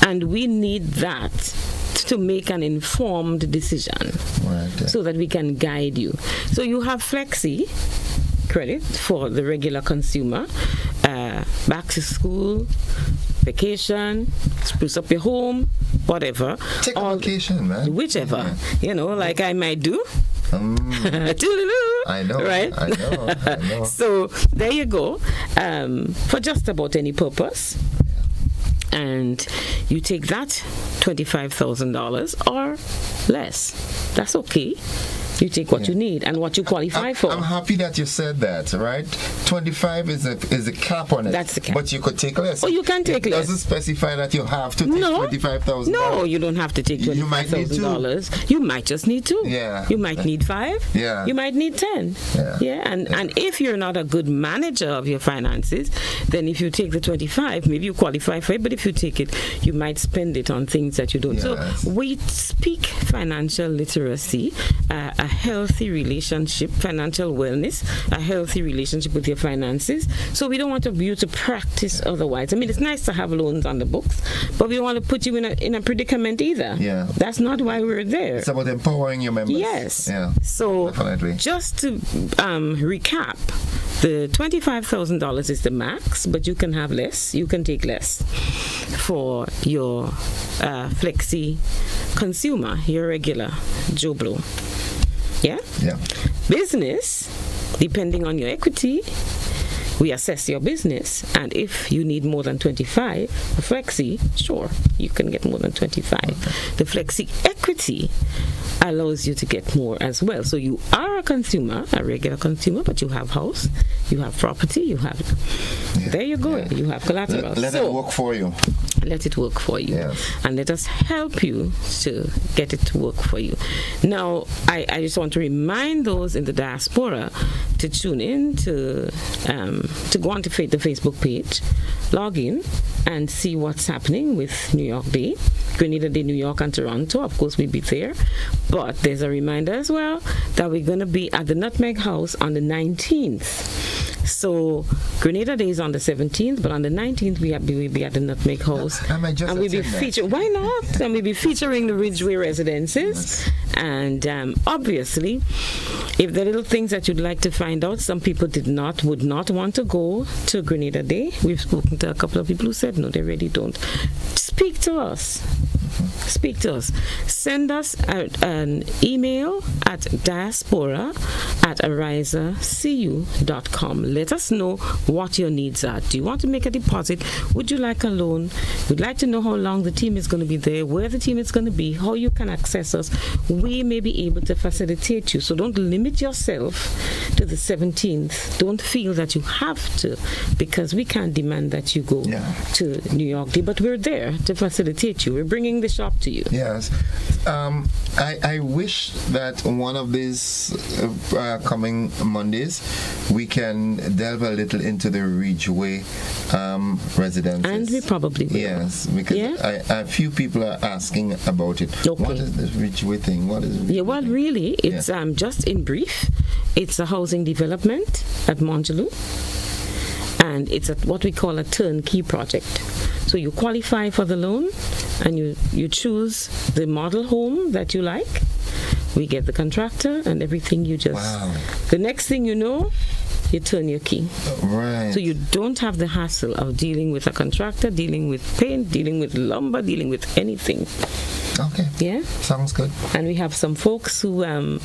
and we need that to make an informed decision, right, so that we can guide you. So you have flexi credit for the regular consumer, back to school, vacation, spruce up your home, whatever. Take a vacation, man. Whichever, like I might do. I know. Right? I know. So there you go. For just about any purpose. And you take that $25,000 or less. That's okay. You take what you need and what you qualify for. I'm happy that you said that, right? 25 is a cap on it. That's the cap. But you could take less. Oh, you can take less. It doesn't specify that you have to take $25,000. No, you don't have to take $25,000. You might just need 2. Yeah. You might need 5. Yeah. You might need 10. Yeah. And if you're not a good manager of your finances, then if you take the 25, maybe you qualify for it, but if you take it, you might spend it on things that you don't. Yes. So we speak financial literacy, a healthy relationship, financial wellness, a healthy relationship with your finances. So we don't want you to practice otherwise. I mean, it's nice to have loans on the books, but we don't want to put you in a predicament either. Yeah. That's not why we're there. It's about empowering your members. Yes. Yeah. So definitely. Just to recap, the $25,000 is the max, but you can have less. You can take less for your flexi consumer, your regular Joe Blow. Yeah? Yeah. Business, depending on your equity, we assess your business, and if you need more than 25 for flexi, sure, you can get more than 25. Okay. The flexi equity allows you to get more as well. So you are a consumer, a regular consumer, but you have house, you have property, you have... Yeah. There you go. Yeah. You have collateral. Let it work for you. Let it work for you. Yes. And let us help you to get it to work for you. Now, I just want to remind those in the diaspora to tune in to to go onto the Facebook page, log in, and see what's happening with New York Day. Grenada Day, New York, and Toronto. Of course, we'll be there. But there's a reminder as well that we're going to be at the Nutmeg House on the 19th. So Grenada Day is on the 17th, but on the 19th we'll be at the Nutmeg House, and we'll be featuring. Why not? And we'll be featuring the Ridgeway residences, and obviously, if there are little things that you'd like to find out, some people would not want to go to Grenada Day. We've spoken to a couple of people who said no, they really don't. Speak to us. Speak to us. Send us an email at diaspora@arisacu.com. Let us know what your needs are. Do you want to make a deposit? Would you like a loan? We'd like to know how long the team is going to be there, where the team is going to be, how you can access us. We may be able to facilitate you. So don't limit yourself to the 17th. Don't feel that you have to, because we can't demand that you go to New York Day, but we're there to facilitate you. We're bringing the shop to you. Yes. I wish that one of these coming Mondays we can delve a little into the Ridgeway residences. And we probably will. Yes, because a few people are asking about it. Okay. What is this Ridgeway thing? What is it? Well, really, it's just in brief, it's a housing development at Montgelou, and it's what we call a turnkey project. So you qualify for the loan, and you choose the model home that you like. We get the contractor and everything. The next thing you know, you turn your key. Right. So you don't have the hassle of dealing with a contractor, dealing with paint, dealing with lumber, dealing with anything. Okay. Yeah. Sounds good. And we have some folks who are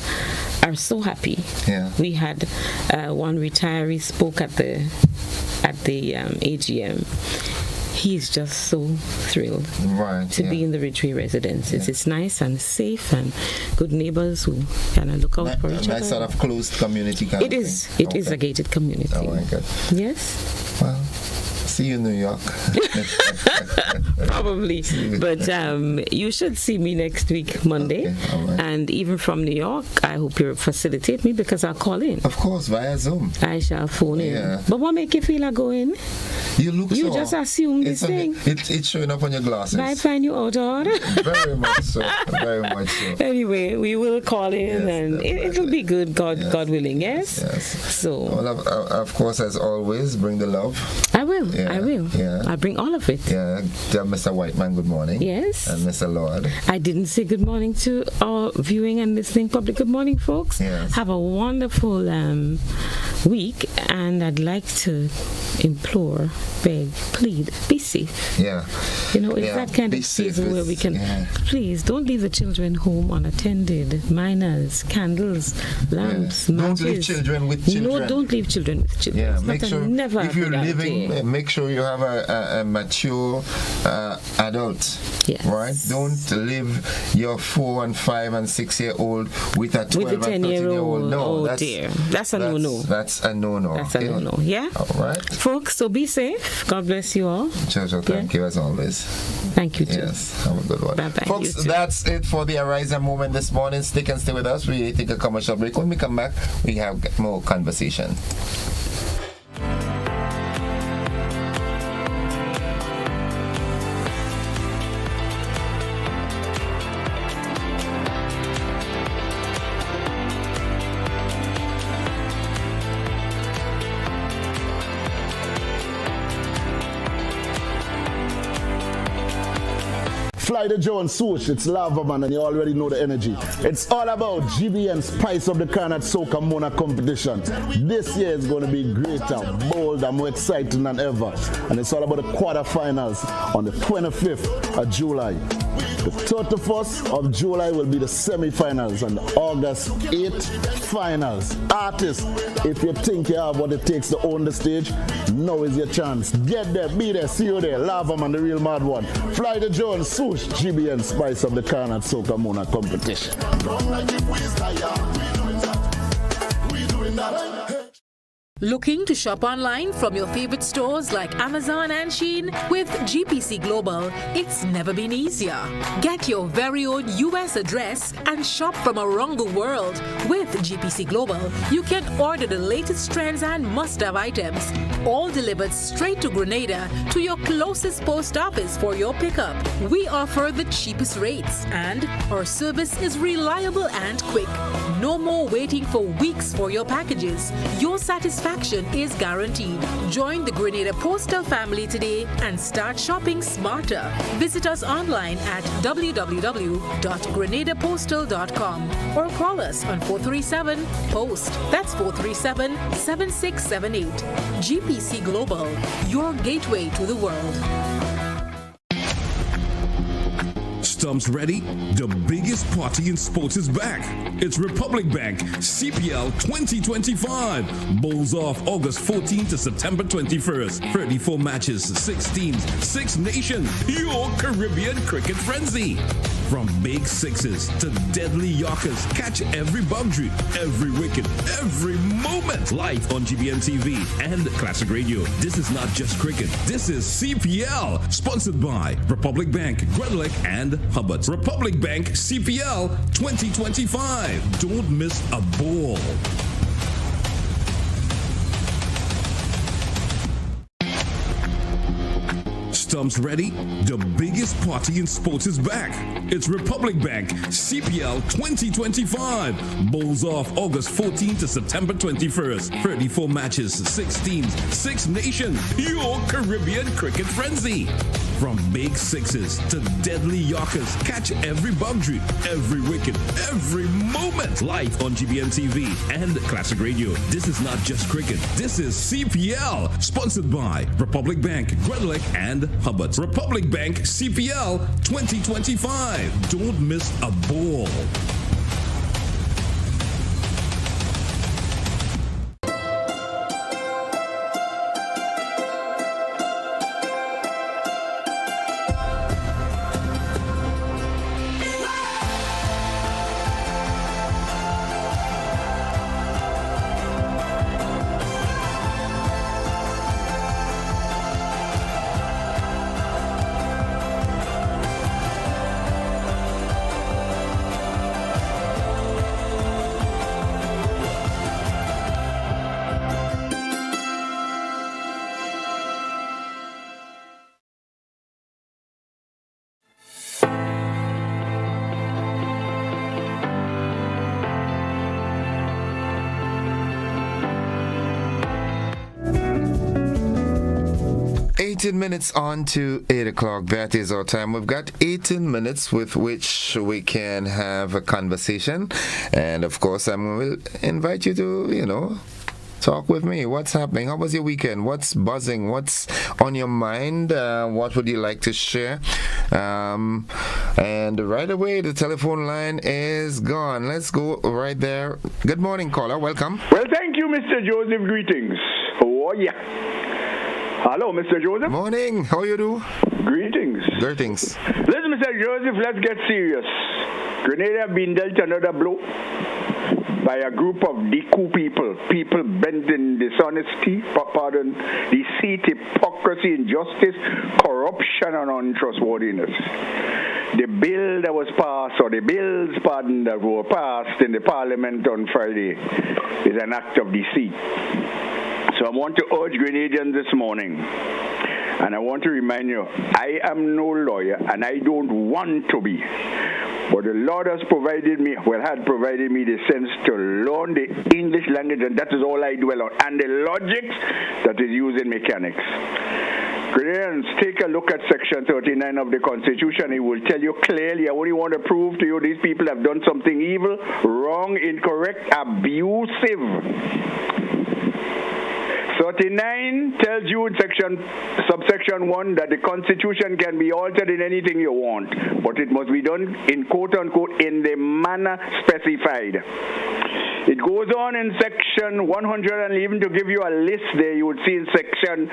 so happy. Yeah. We had one retiree spoke at the AGM. He's just so thrilled to be in the Ridgeway residences. It's nice and safe, and good neighbors who kind of look out for each other. Nice sort of closed community kind It is. It is a gated community. Oh my God. Yes. Well, see you in New York. Probably. But you should see me next week, Monday. Okay, all right. And even from New York, I hope you'll facilitate me, because I'll call in. Of course, via Zoom. I shall phone in. But what make you feel like going? You just assume this thing. It's showing up on your glasses. I find you out odd. Very much so. Very much so. Anyway, we will call in, and it'll be good, God willing. Yes. So. Well, of course, as always, bring the love. I will. I will. Yeah. I'll bring all of it. Yeah. Tell Mr. Whiteman good morning. Yes. And Mr. Lord. I didn't say good morning to our viewing and listening public. Good morning, folks. Yes. Have a wonderful week, and I'd like to implore, beg, plead, be safe. Yeah. It's that kind of season where we can, please don't leave the children home unattended. Minors, candles, lamps, matches. Don't leave children with children. No, don't leave children with children. Yeah, it's make sure if you're living, make sure you have a mature adult. Yes. Right? Don't leave your 4 and 5 and 6 year old with a 12 and 13 year old. No, that's a no-no. That's a no-no. That's a no-no. Yeah. All right. Folks, so be safe. God bless you all. Jojo, thank you as always. Thank you too. Yes, have a good one. Bye-bye. Folks, that's it for the Ariza moment this morning. Stick and stay with us. We take a commercial break. When we come back, we have more conversation. Fly the Jones swoosh, it's Lava Man, and you already know the energy. It's all about GBN Spice of the Carnat Soca Mona competition. This year is going to be greater, bolder, more exciting than ever. And it's all about the quarterfinals on the 25th of July. The 31st of July will be the semi-finals, and the August 8th finals. Artists, if you think you have what it takes to own the stage, now is your chance. Get there, be there, see you there. Lava Man, the real mad one. Fly the Jones, swoosh, GBN Spice of the Carnat Soca Mona competition. Looking to shop online from your favorite stores like Amazon and Shein? With GPC Global, it's never been easier. Get your very own US address and shop from around the world. With GPC Global, you can order the latest trends and must-have items, all delivered straight to Grenada to your closest post office for your pickup. We offer the cheapest rates, and our service is reliable and quick. No more waiting for weeks for your packages. Your satisfaction is guaranteed. Join the Grenada Postal family today and start shopping smarter. Visit us online at www.grenadapostal.com or call us on 437-POST. That's 437-7678. GPC Global, your gateway to the world. Stumps ready? The biggest party in sports is back. It's Republic Bank CPL 2025. Bowls off August 14th to September 21st. 34 matches, 6 teams, 6 nations. Your Caribbean cricket frenzy. From big sixes to deadly yorkers, catch every boundary, every wicket, every moment. Live on GBN TV and Classic Radio. This is not just cricket. This is CPL. Sponsored by Republic Bank, Grenada and Hubbard. Republic Bank CPL 2025. Don't miss a ball. Stumps ready? The biggest party in sports is back. It's Republic Bank CPL 2025. Bowls off August 14th to September 21st. 34 matches, 6 teams, 6 nations. Your Caribbean cricket frenzy. From big sixes to deadly yorkers, catch every boundary, every wicket, every moment. Live on GBN TV and Classic Radio. This is not just cricket. This is CPL. Sponsored by Republic Bank, Grenada and Hubbard. Republic Bank CPL 2025. Don't miss a ball. Minutes on to 8 o'clock. That is our time. We've got 18 minutes with which we can have a conversation. And of course, I will invite you to, talk with me. What's happening? How was your weekend? What's buzzing? What's on your mind? What would you like to share? And right away, the telephone line is gone. Let's go right there. Good morning, caller. Welcome. Well, thank you, Mr. Joseph. Greetings. Oh, yeah. Hello, Mr. Joseph. Morning. How you do? Greetings. Greetings. Listen, Mr. Joseph, let's get serious. Grenada have been dealt another blow by a group of Diku people bent in dishonesty, deceit, hypocrisy, injustice, corruption, and untrustworthiness. The bill that was passed, or the bills, that were passed in the Parliament on Friday is an act of deceit. So I want to urge Grenadians this morning, and I want to remind you, I am no lawyer, and I don't want to be. But the Lord had provided me the sense to learn the English language, and that is all I dwell on, and the logics that is used in mechanics. Grenadians, take a look at Section 39 of the Constitution. It will tell you clearly, I only want to prove to you these people have done something evil, wrong, incorrect, abusive. 39 tells you in subsection 1 that the Constitution can be altered in anything you want, but it must be done in quote-unquote in the manner specified. It goes on in section 100, and even to give you a list there, you would see in section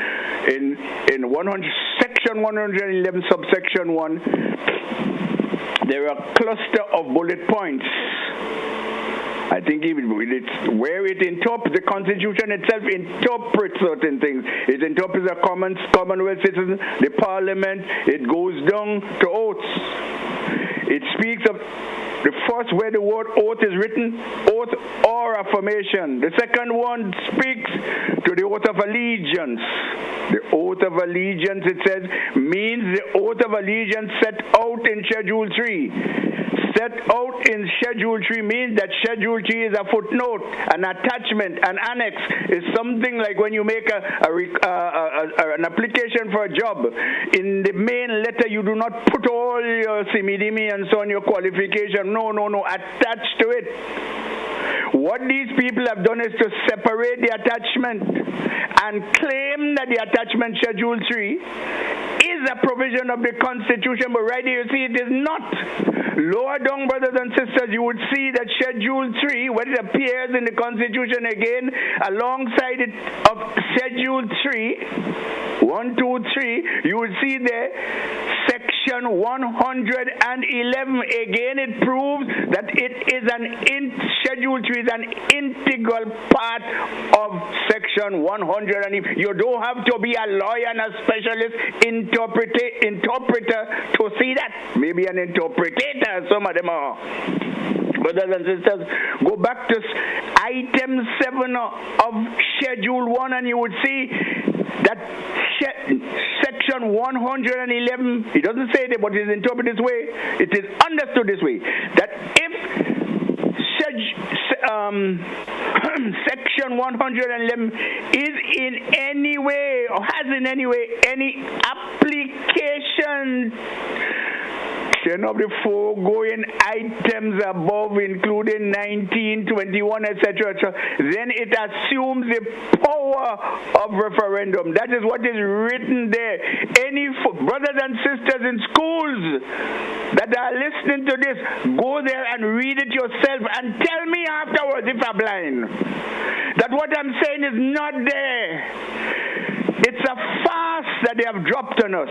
111 subsection 1, there are a cluster of bullet points. I think it's where it interprets, the Constitution itself interprets certain things. It interprets a Commonwealth citizen, the Parliament, it goes down to oaths. It speaks of the first where the word oath is written, oath or affirmation. The second one speaks to the oath of allegiance. The oath of allegiance, it says, means the oath of allegiance set out in Schedule 3. Set out in Schedule 3 means that Schedule 3 is a footnote, an attachment, an annex. Is something like when you make an application for a job. In the main letter, you do not put all your simidimi and so on, your qualification. No. Attached to it. What these people have done is to separate the attachment and claim that the attachment Schedule 3 is a provision of the Constitution, but right here you see it is not. Lower down, brothers and sisters, you would see that Schedule 3, when it appears in the Constitution again, alongside it of Schedule 3, 1, 2, 3, you would see there Section 111. Again, it proves that it is Schedule 3 is an integral part of Section 100. And if you don't have to be a lawyer and a specialist interpreter to see that. Maybe an interpreter, some of them are. Brothers and sisters, go back to item 7 of Schedule 1 and you would see that Section 111, it doesn't say that, but it is interpreted this way, it is understood this way, that if Section 111 is in any way or has in any way any application of the foregoing items above, including 19, 21, etc., then it assumes the power of referendum. That is what is written there. Any brothers and sisters in schools that are listening to this, go there and read it yourself and tell me afterwards, if I'm blind, that what I'm saying is not there. It's a farce that they have dropped on us.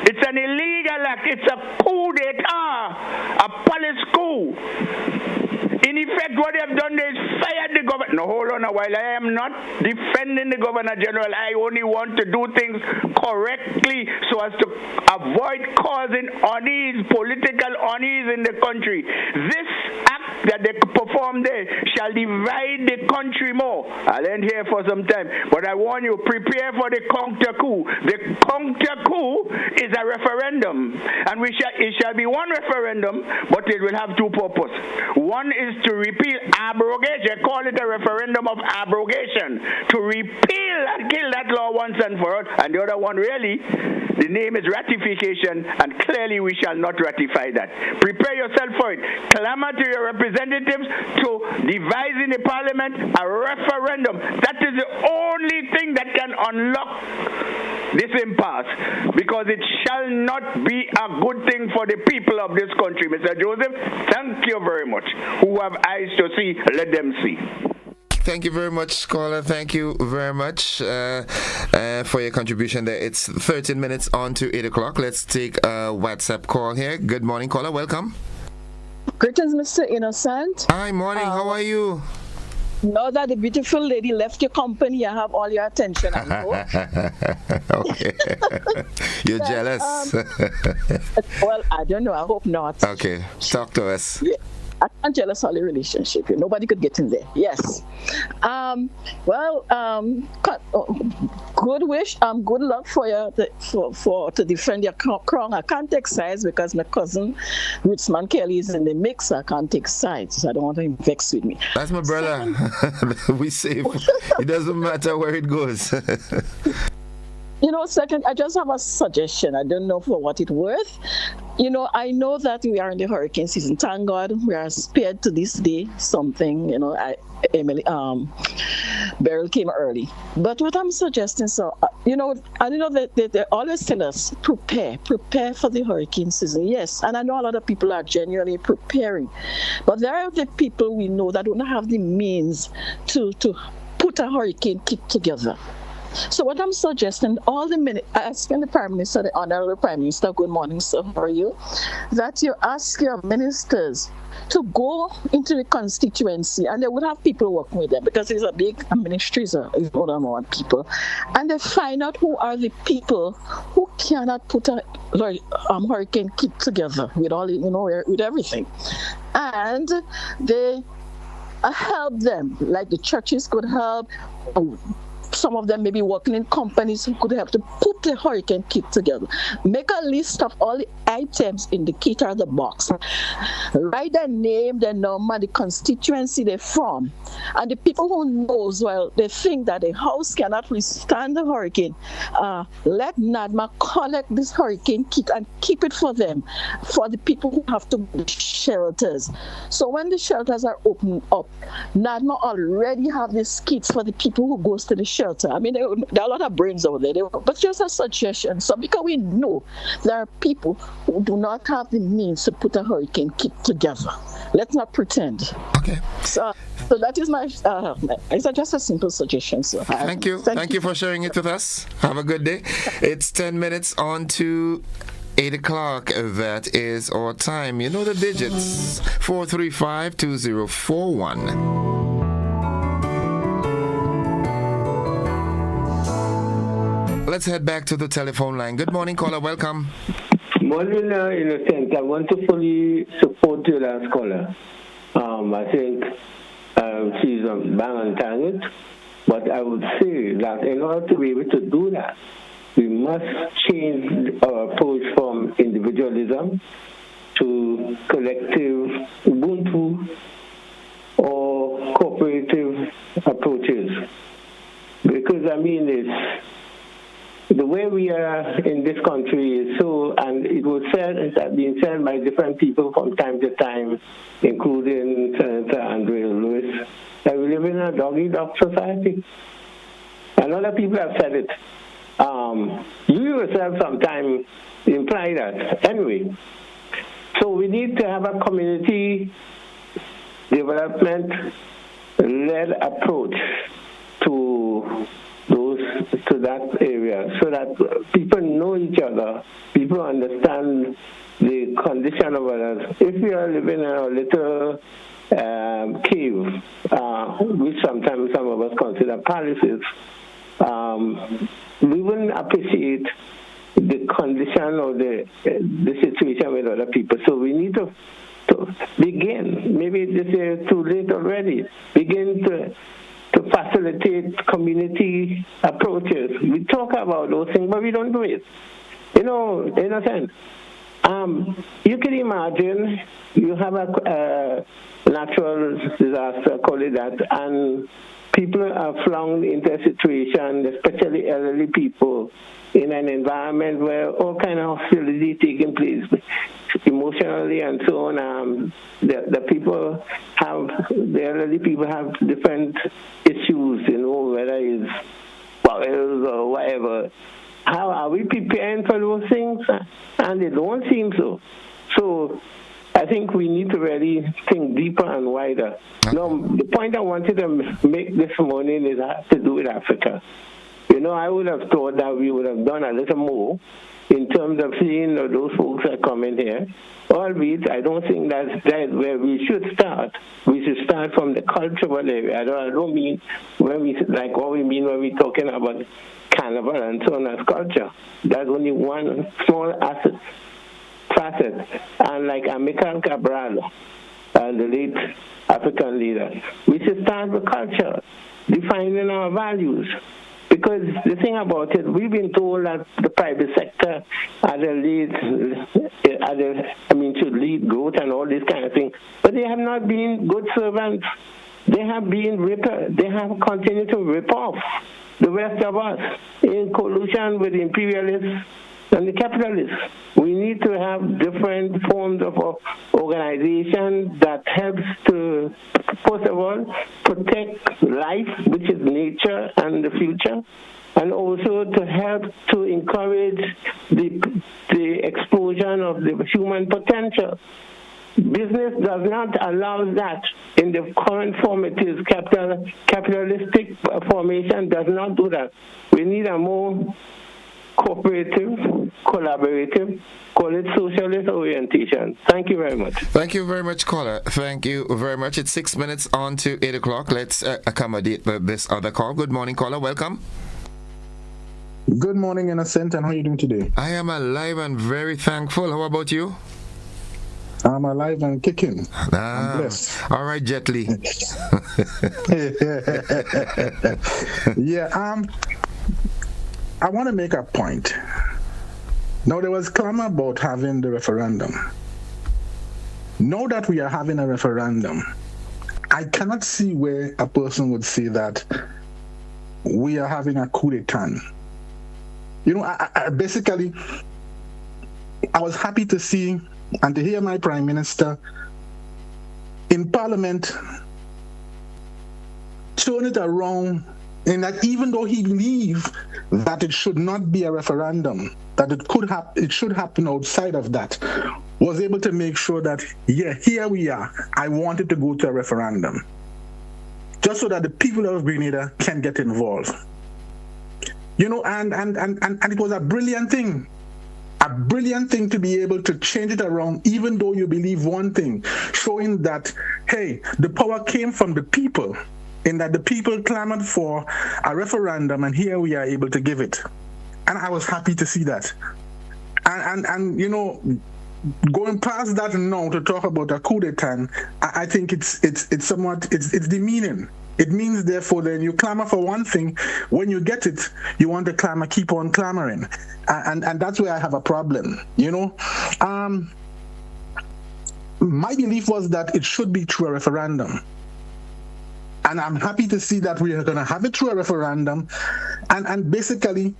It's an illegal act. It's a coup d'etat, a palace coup. In effect, what they have done is fired the governor. No, hold on a while. I am not defending the Governor General. I only want to do things correctly so as to avoid causing unease, political unease in the country. This act that they perform there shall divide the country more. I'll end here for some time, but I warn you, prepare for the counter coup. The counter coup is a referendum, and it shall be one referendum, but it will have two purposes. One is to repeal abrogation. Call it a referendum of abrogation, to repeal and kill that law once and for all. And the other one, really, the name is ratification, and clearly we shall not ratify that. Prepare yourself for it. Clamor to your representatives to devise in the parliament a referendum. That is the only thing that can unlock this impasse, because it shall not be a good thing for the people of this country. Mr. Joseph, thank you very much. Who have eyes to see, let them see. Thank you very much, caller. Thank you very much for your contribution there. It's 13 minutes on to 8 o'clock. Let's take a WhatsApp call here. Good morning, caller. Welcome. Greetings, Mr. Innocent. Hi, morning. How are you? Now that the beautiful lady left your company, I have all your attention. I know. Okay. You're jealous? Well, I don't know. I hope not. Okay. Talk to us. Yeah. I can't jealous all the relationship. Nobody could get in there. Yes. Good wish. Good luck for you to defend your crown. I can't take sides because my cousin Rootsman Kelly is in the mix. I can't take sides. So I don't want him vexed with me. That's my brother. We safe. It doesn't matter where it goes. Second, I just have a suggestion. I don't know for what it's worth. I know that we are in the hurricane season. Thank God we are spared to this day something. Emily, Beryl came early. But what I'm suggesting, I know that they always tell us, prepare for the hurricane season. Yes, and I know a lot of people are genuinely preparing. But there are the people we know that don't have the means to put a hurricane kit together. So what I'm suggesting, asking the Prime Minister, the Honorable Prime Minister, good morning, sir, how are you? That you ask your ministers to go into the constituency, and they would have people working with them because it's a big ministry, is more than one people, and they find out who are the people who cannot put a hurricane kit together with all, with everything, and they help them, like the churches could help. Some of them may be working in companies who could help to put the hurricane kit together. Make a list of all the items in the kit or the box. Write their name, their number, the constituency they're from. And the people who knows, well, they think that a house cannot withstand the hurricane, let NADMA collect this hurricane kit and keep it for them, for the people who have to build shelters. So when the shelters are opened up, NADMA already have this kit for the people who goes to the shelter. I mean, there are a lot of brains out there, but just a suggestion. So because we know there are people who do not have the means to put a hurricane kit together. Let's not pretend. Okay. So that is my, it's just a simple suggestion. So Thank you. Thank you for sharing it with us. Have a good day. It's 10 minutes on to 8 o'clock. That is our time. You know the digits. 435-2041. Let's head back to the telephone line. Good morning, caller. Welcome. Morning, Innocent. I want to fully support your last caller. I think she's bang on target. But I would say that in order to be able to do that, we must change our approach from individualism to collective Ubuntu or cooperative approaches. Because, I mean, the way we are in this country is so, and it has been said by different people from time to time, including Senator Andre Lewis, that we live in a dog-eat-dog society. And other people have said it. You yourself sometimes imply that. Anyway, so we need to have a community development-led approach to that area, so that people know each other, people understand the condition of others. If we are living in a little cave, which sometimes some of us consider palaces, we wouldn't appreciate the condition or the situation with other people. So we need to begin. Maybe this is too late already. Begin to facilitate community approaches. We talk about those things, but we don't do it. In a sense, you can imagine you have a natural disaster, call it that, and people are flung into a situation, especially elderly people, in an environment where all kind of hostility taking place, emotionally and so on. The elderly people have different issues, whether it's bowels or whatever. How are we preparing for those things? And they don't seem so. So I think we need to really think deeper and wider. Now, the point I wanted to make this morning is to do with Africa. I would have thought that we would have done a little more in terms of seeing those folks that come in here. Albeit, I don't think that's where we should start. We should start from the cultural area. I don't mean what we mean when we're talking about carnival and so on as culture. That's only one small facet. And like Amilcar Cabral, the late African leader, we should start with culture, defining our values. Because the thing about it, we've been told that the private sector should lead growth and all this kind of thing. But they have not been good servants. They have been They have continued to rip off the rest of us in collusion with the imperialists and the capitalists. We need to have different forms of organization that helps to, first of all, protect life, which is nature and the future, and also to help to encourage the explosion of the human potential. Business does not allow that in the current form it is. Capitalistic formation does not do that. We need a more cooperative, collaborative, call it socialist orientation. Thank you very much. Thank you very much, caller. Thank you very much. It's 6 minutes on to 8 o'clock. Let's accommodate this other call. Good morning, caller. Welcome. Good morning, Innocent, and how are you doing today? I am alive and very thankful. How about you? I'm alive and kicking. I'm blessed. All right, Jet Li. Yeah, I want to make a point. Now, there was clamor about having the referendum. Now that we are having a referendum, I cannot see where a person would say that we are having a coup d'etat. You know, I basically, I was happy to see and to hear my Prime Minister in Parliament turn it around, and that even though he believed that it should not be a referendum, that it should happen outside of that, was able to make sure that, yeah, here we are. I wanted to go to a referendum, just so that the people of Grenada can get involved. You know, and it was a brilliant thing. A brilliant thing to be able to change it around, even though you believe one thing, showing that, hey, the power came from the people, in that the people clamored for a referendum, and here we are able to give it. And I was happy to see that. And you know, going past that now to talk about a coup d'etat, I think it's somewhat demeaning. It means, therefore, then you clamor for one thing. When you get it, you want to clamor, keep on clamoring. And that's where I have a problem, you know. My belief was that it should be through a referendum. And I'm happy to see that we are going to have it through a referendum. And basically,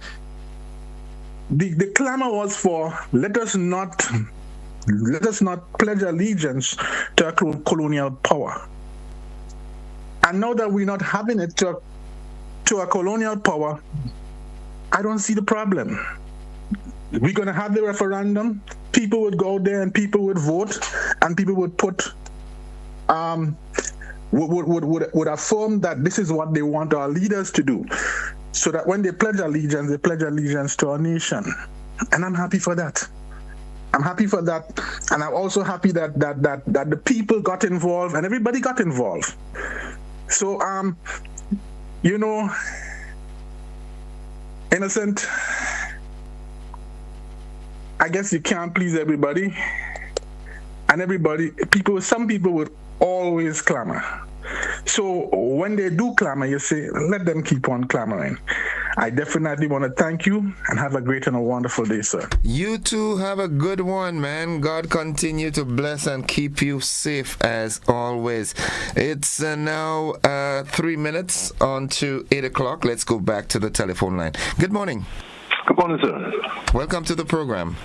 the clamor was for let us not pledge allegiance to a colonial power. And now that we're not having it to a colonial power, I don't see the problem. We're going to have the referendum. People would go there and people would vote, and people would put would affirm that this is what they want our leaders to do, so that when they pledge allegiance to our nation. And I'm happy for that. I'm happy for that, and I'm also happy that the people got involved and everybody got involved. So, you know, Innocent, I guess you can't please everybody, and some people would always clamor. So when they do clamor, you say, let them keep on clamoring. I definitely want to thank you and have a great and a wonderful day, sir. You too have a good one, man. God continue to bless and keep you safe as always. It's now 3 minutes on to 8 o'clock. Let's go back to the telephone line. Good morning. Good morning, sir. Welcome to the program.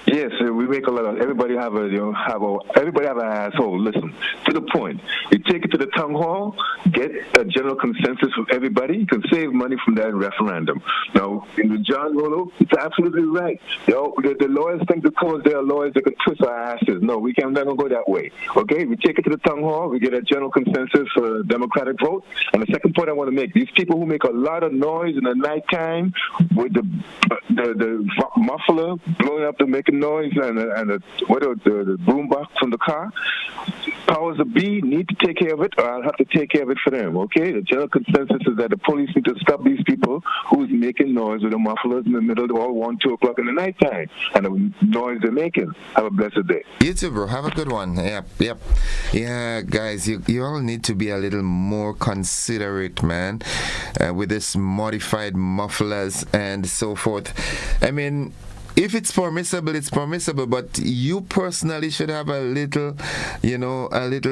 Yes, we make a lot of. Everybody have everybody have an asshole. Listen, to the point. You take it to the town hall, get a general consensus from everybody. You can save money from that referendum. Now, in the John Rollo, it's absolutely right. The lawyers think because they are lawyers, they can twist our asses. No, we can't. We're not gonna go that way. Okay, we take it to the town hall. We get a general consensus for a democratic vote. And the second point I want to make: these people who make a lot of noise in the nighttime with the muffler blowing up to make noise and the boom box from the car, powers that be need to take care of it, or I'll have to take care of it for them, okay? The general consensus is that the police need to stop these people who's making noise with the mufflers in the middle of 1, 2 o'clock in the nighttime, and the noise they're making. Have a blessed day. You too, bro. Have a good one. Yep. Yeah, guys, you all need to be a little more considerate, man, with this modified mufflers and so forth. I mean, if it's permissible, it's permissible, but you personally should have a little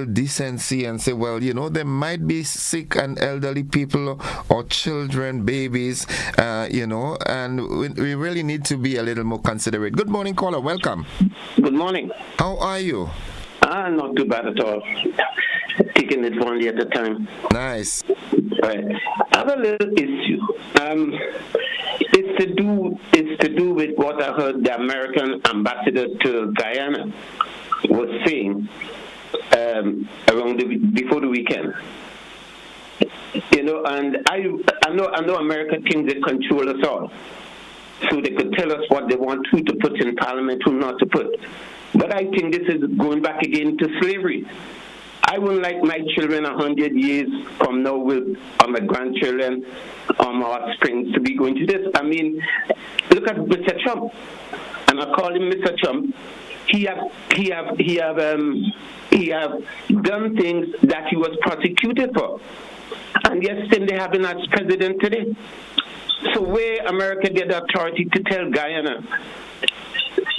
decency and say, well, there might be sick and elderly people or children, babies, and we really need to be a little more considerate. Good morning, caller. Welcome. Good morning. How are you? Not too bad at all. Taking it one day at a time. Nice. Right. I have a little issue. It's to do with what I heard the American ambassador to Guyana, was saying before the weekend. You know, and I know American kings, they control us all. So they could tell us what they want, who to put in parliament, who not to put. But I think this is going back again to slavery. I wouldn't like my children 100 years from now, or my grandchildren, or my offspring, to be going to this. I mean, look at Mr. Trump, and I call him Mr. Trump. He have done things that he was prosecuted for, and yet still they have him as president today. So where America get the authority to tell Guyana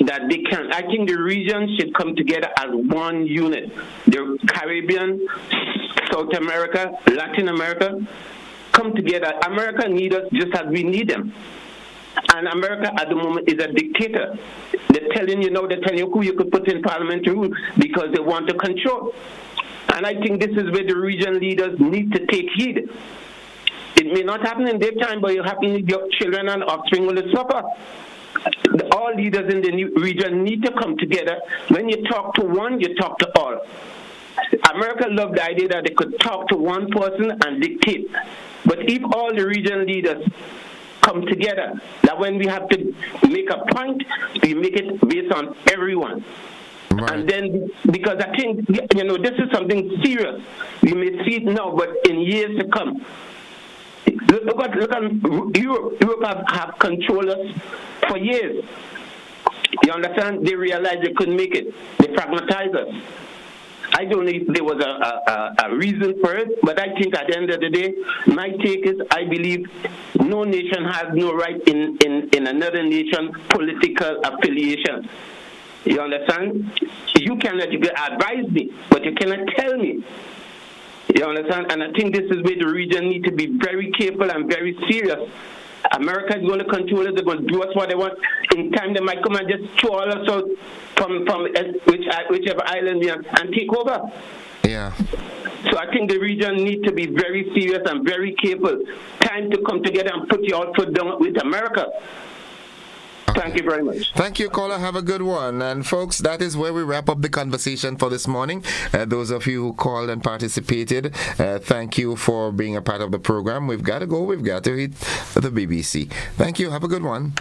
that they can? I think the region should come together as one unit. The Caribbean, South America, Latin America, come together. America needs us just as we need them. And America at the moment is a dictator. They're telling you who you could put in parliamentary rule because they want to control. And I think this is where the region leaders need to take heed. It may not happen in their time, but it will happen in your children and offspring will suffer. All leaders in the region need to come together. When you talk to one, you talk to all. America loved the idea that they could talk to one person and dictate. But if all the region leaders come together, that when we have to make a point, we make it based on everyone. Right. And then, because I think, this is something serious. We may see it now, but in years to come. Look at Europe. Europe have controlled us for years. You understand? They realized they couldn't make it. They fragmentized us. I don't know if there was a reason for it, but I think at the end of the day, my take is I believe no nation has no right in another nation political affiliation. You understand? You can advise me, but you cannot tell me. You understand? And I think this is where the region need to be very careful and very serious. America is going to control us. They're going to do us what they want. In time, they might come and just throw all us out from whichever island and take over. Yeah. So I think the region need to be very serious and very careful. Time to come together and put your foot down with America. Thank you very much. Thank you, caller. Have a good one. And folks, that is where we wrap up the conversation for this morning. Those of you who called and participated, thank you for being a part of the program. We've got to go. We've got to hit the BBC. Thank you. Have a good one.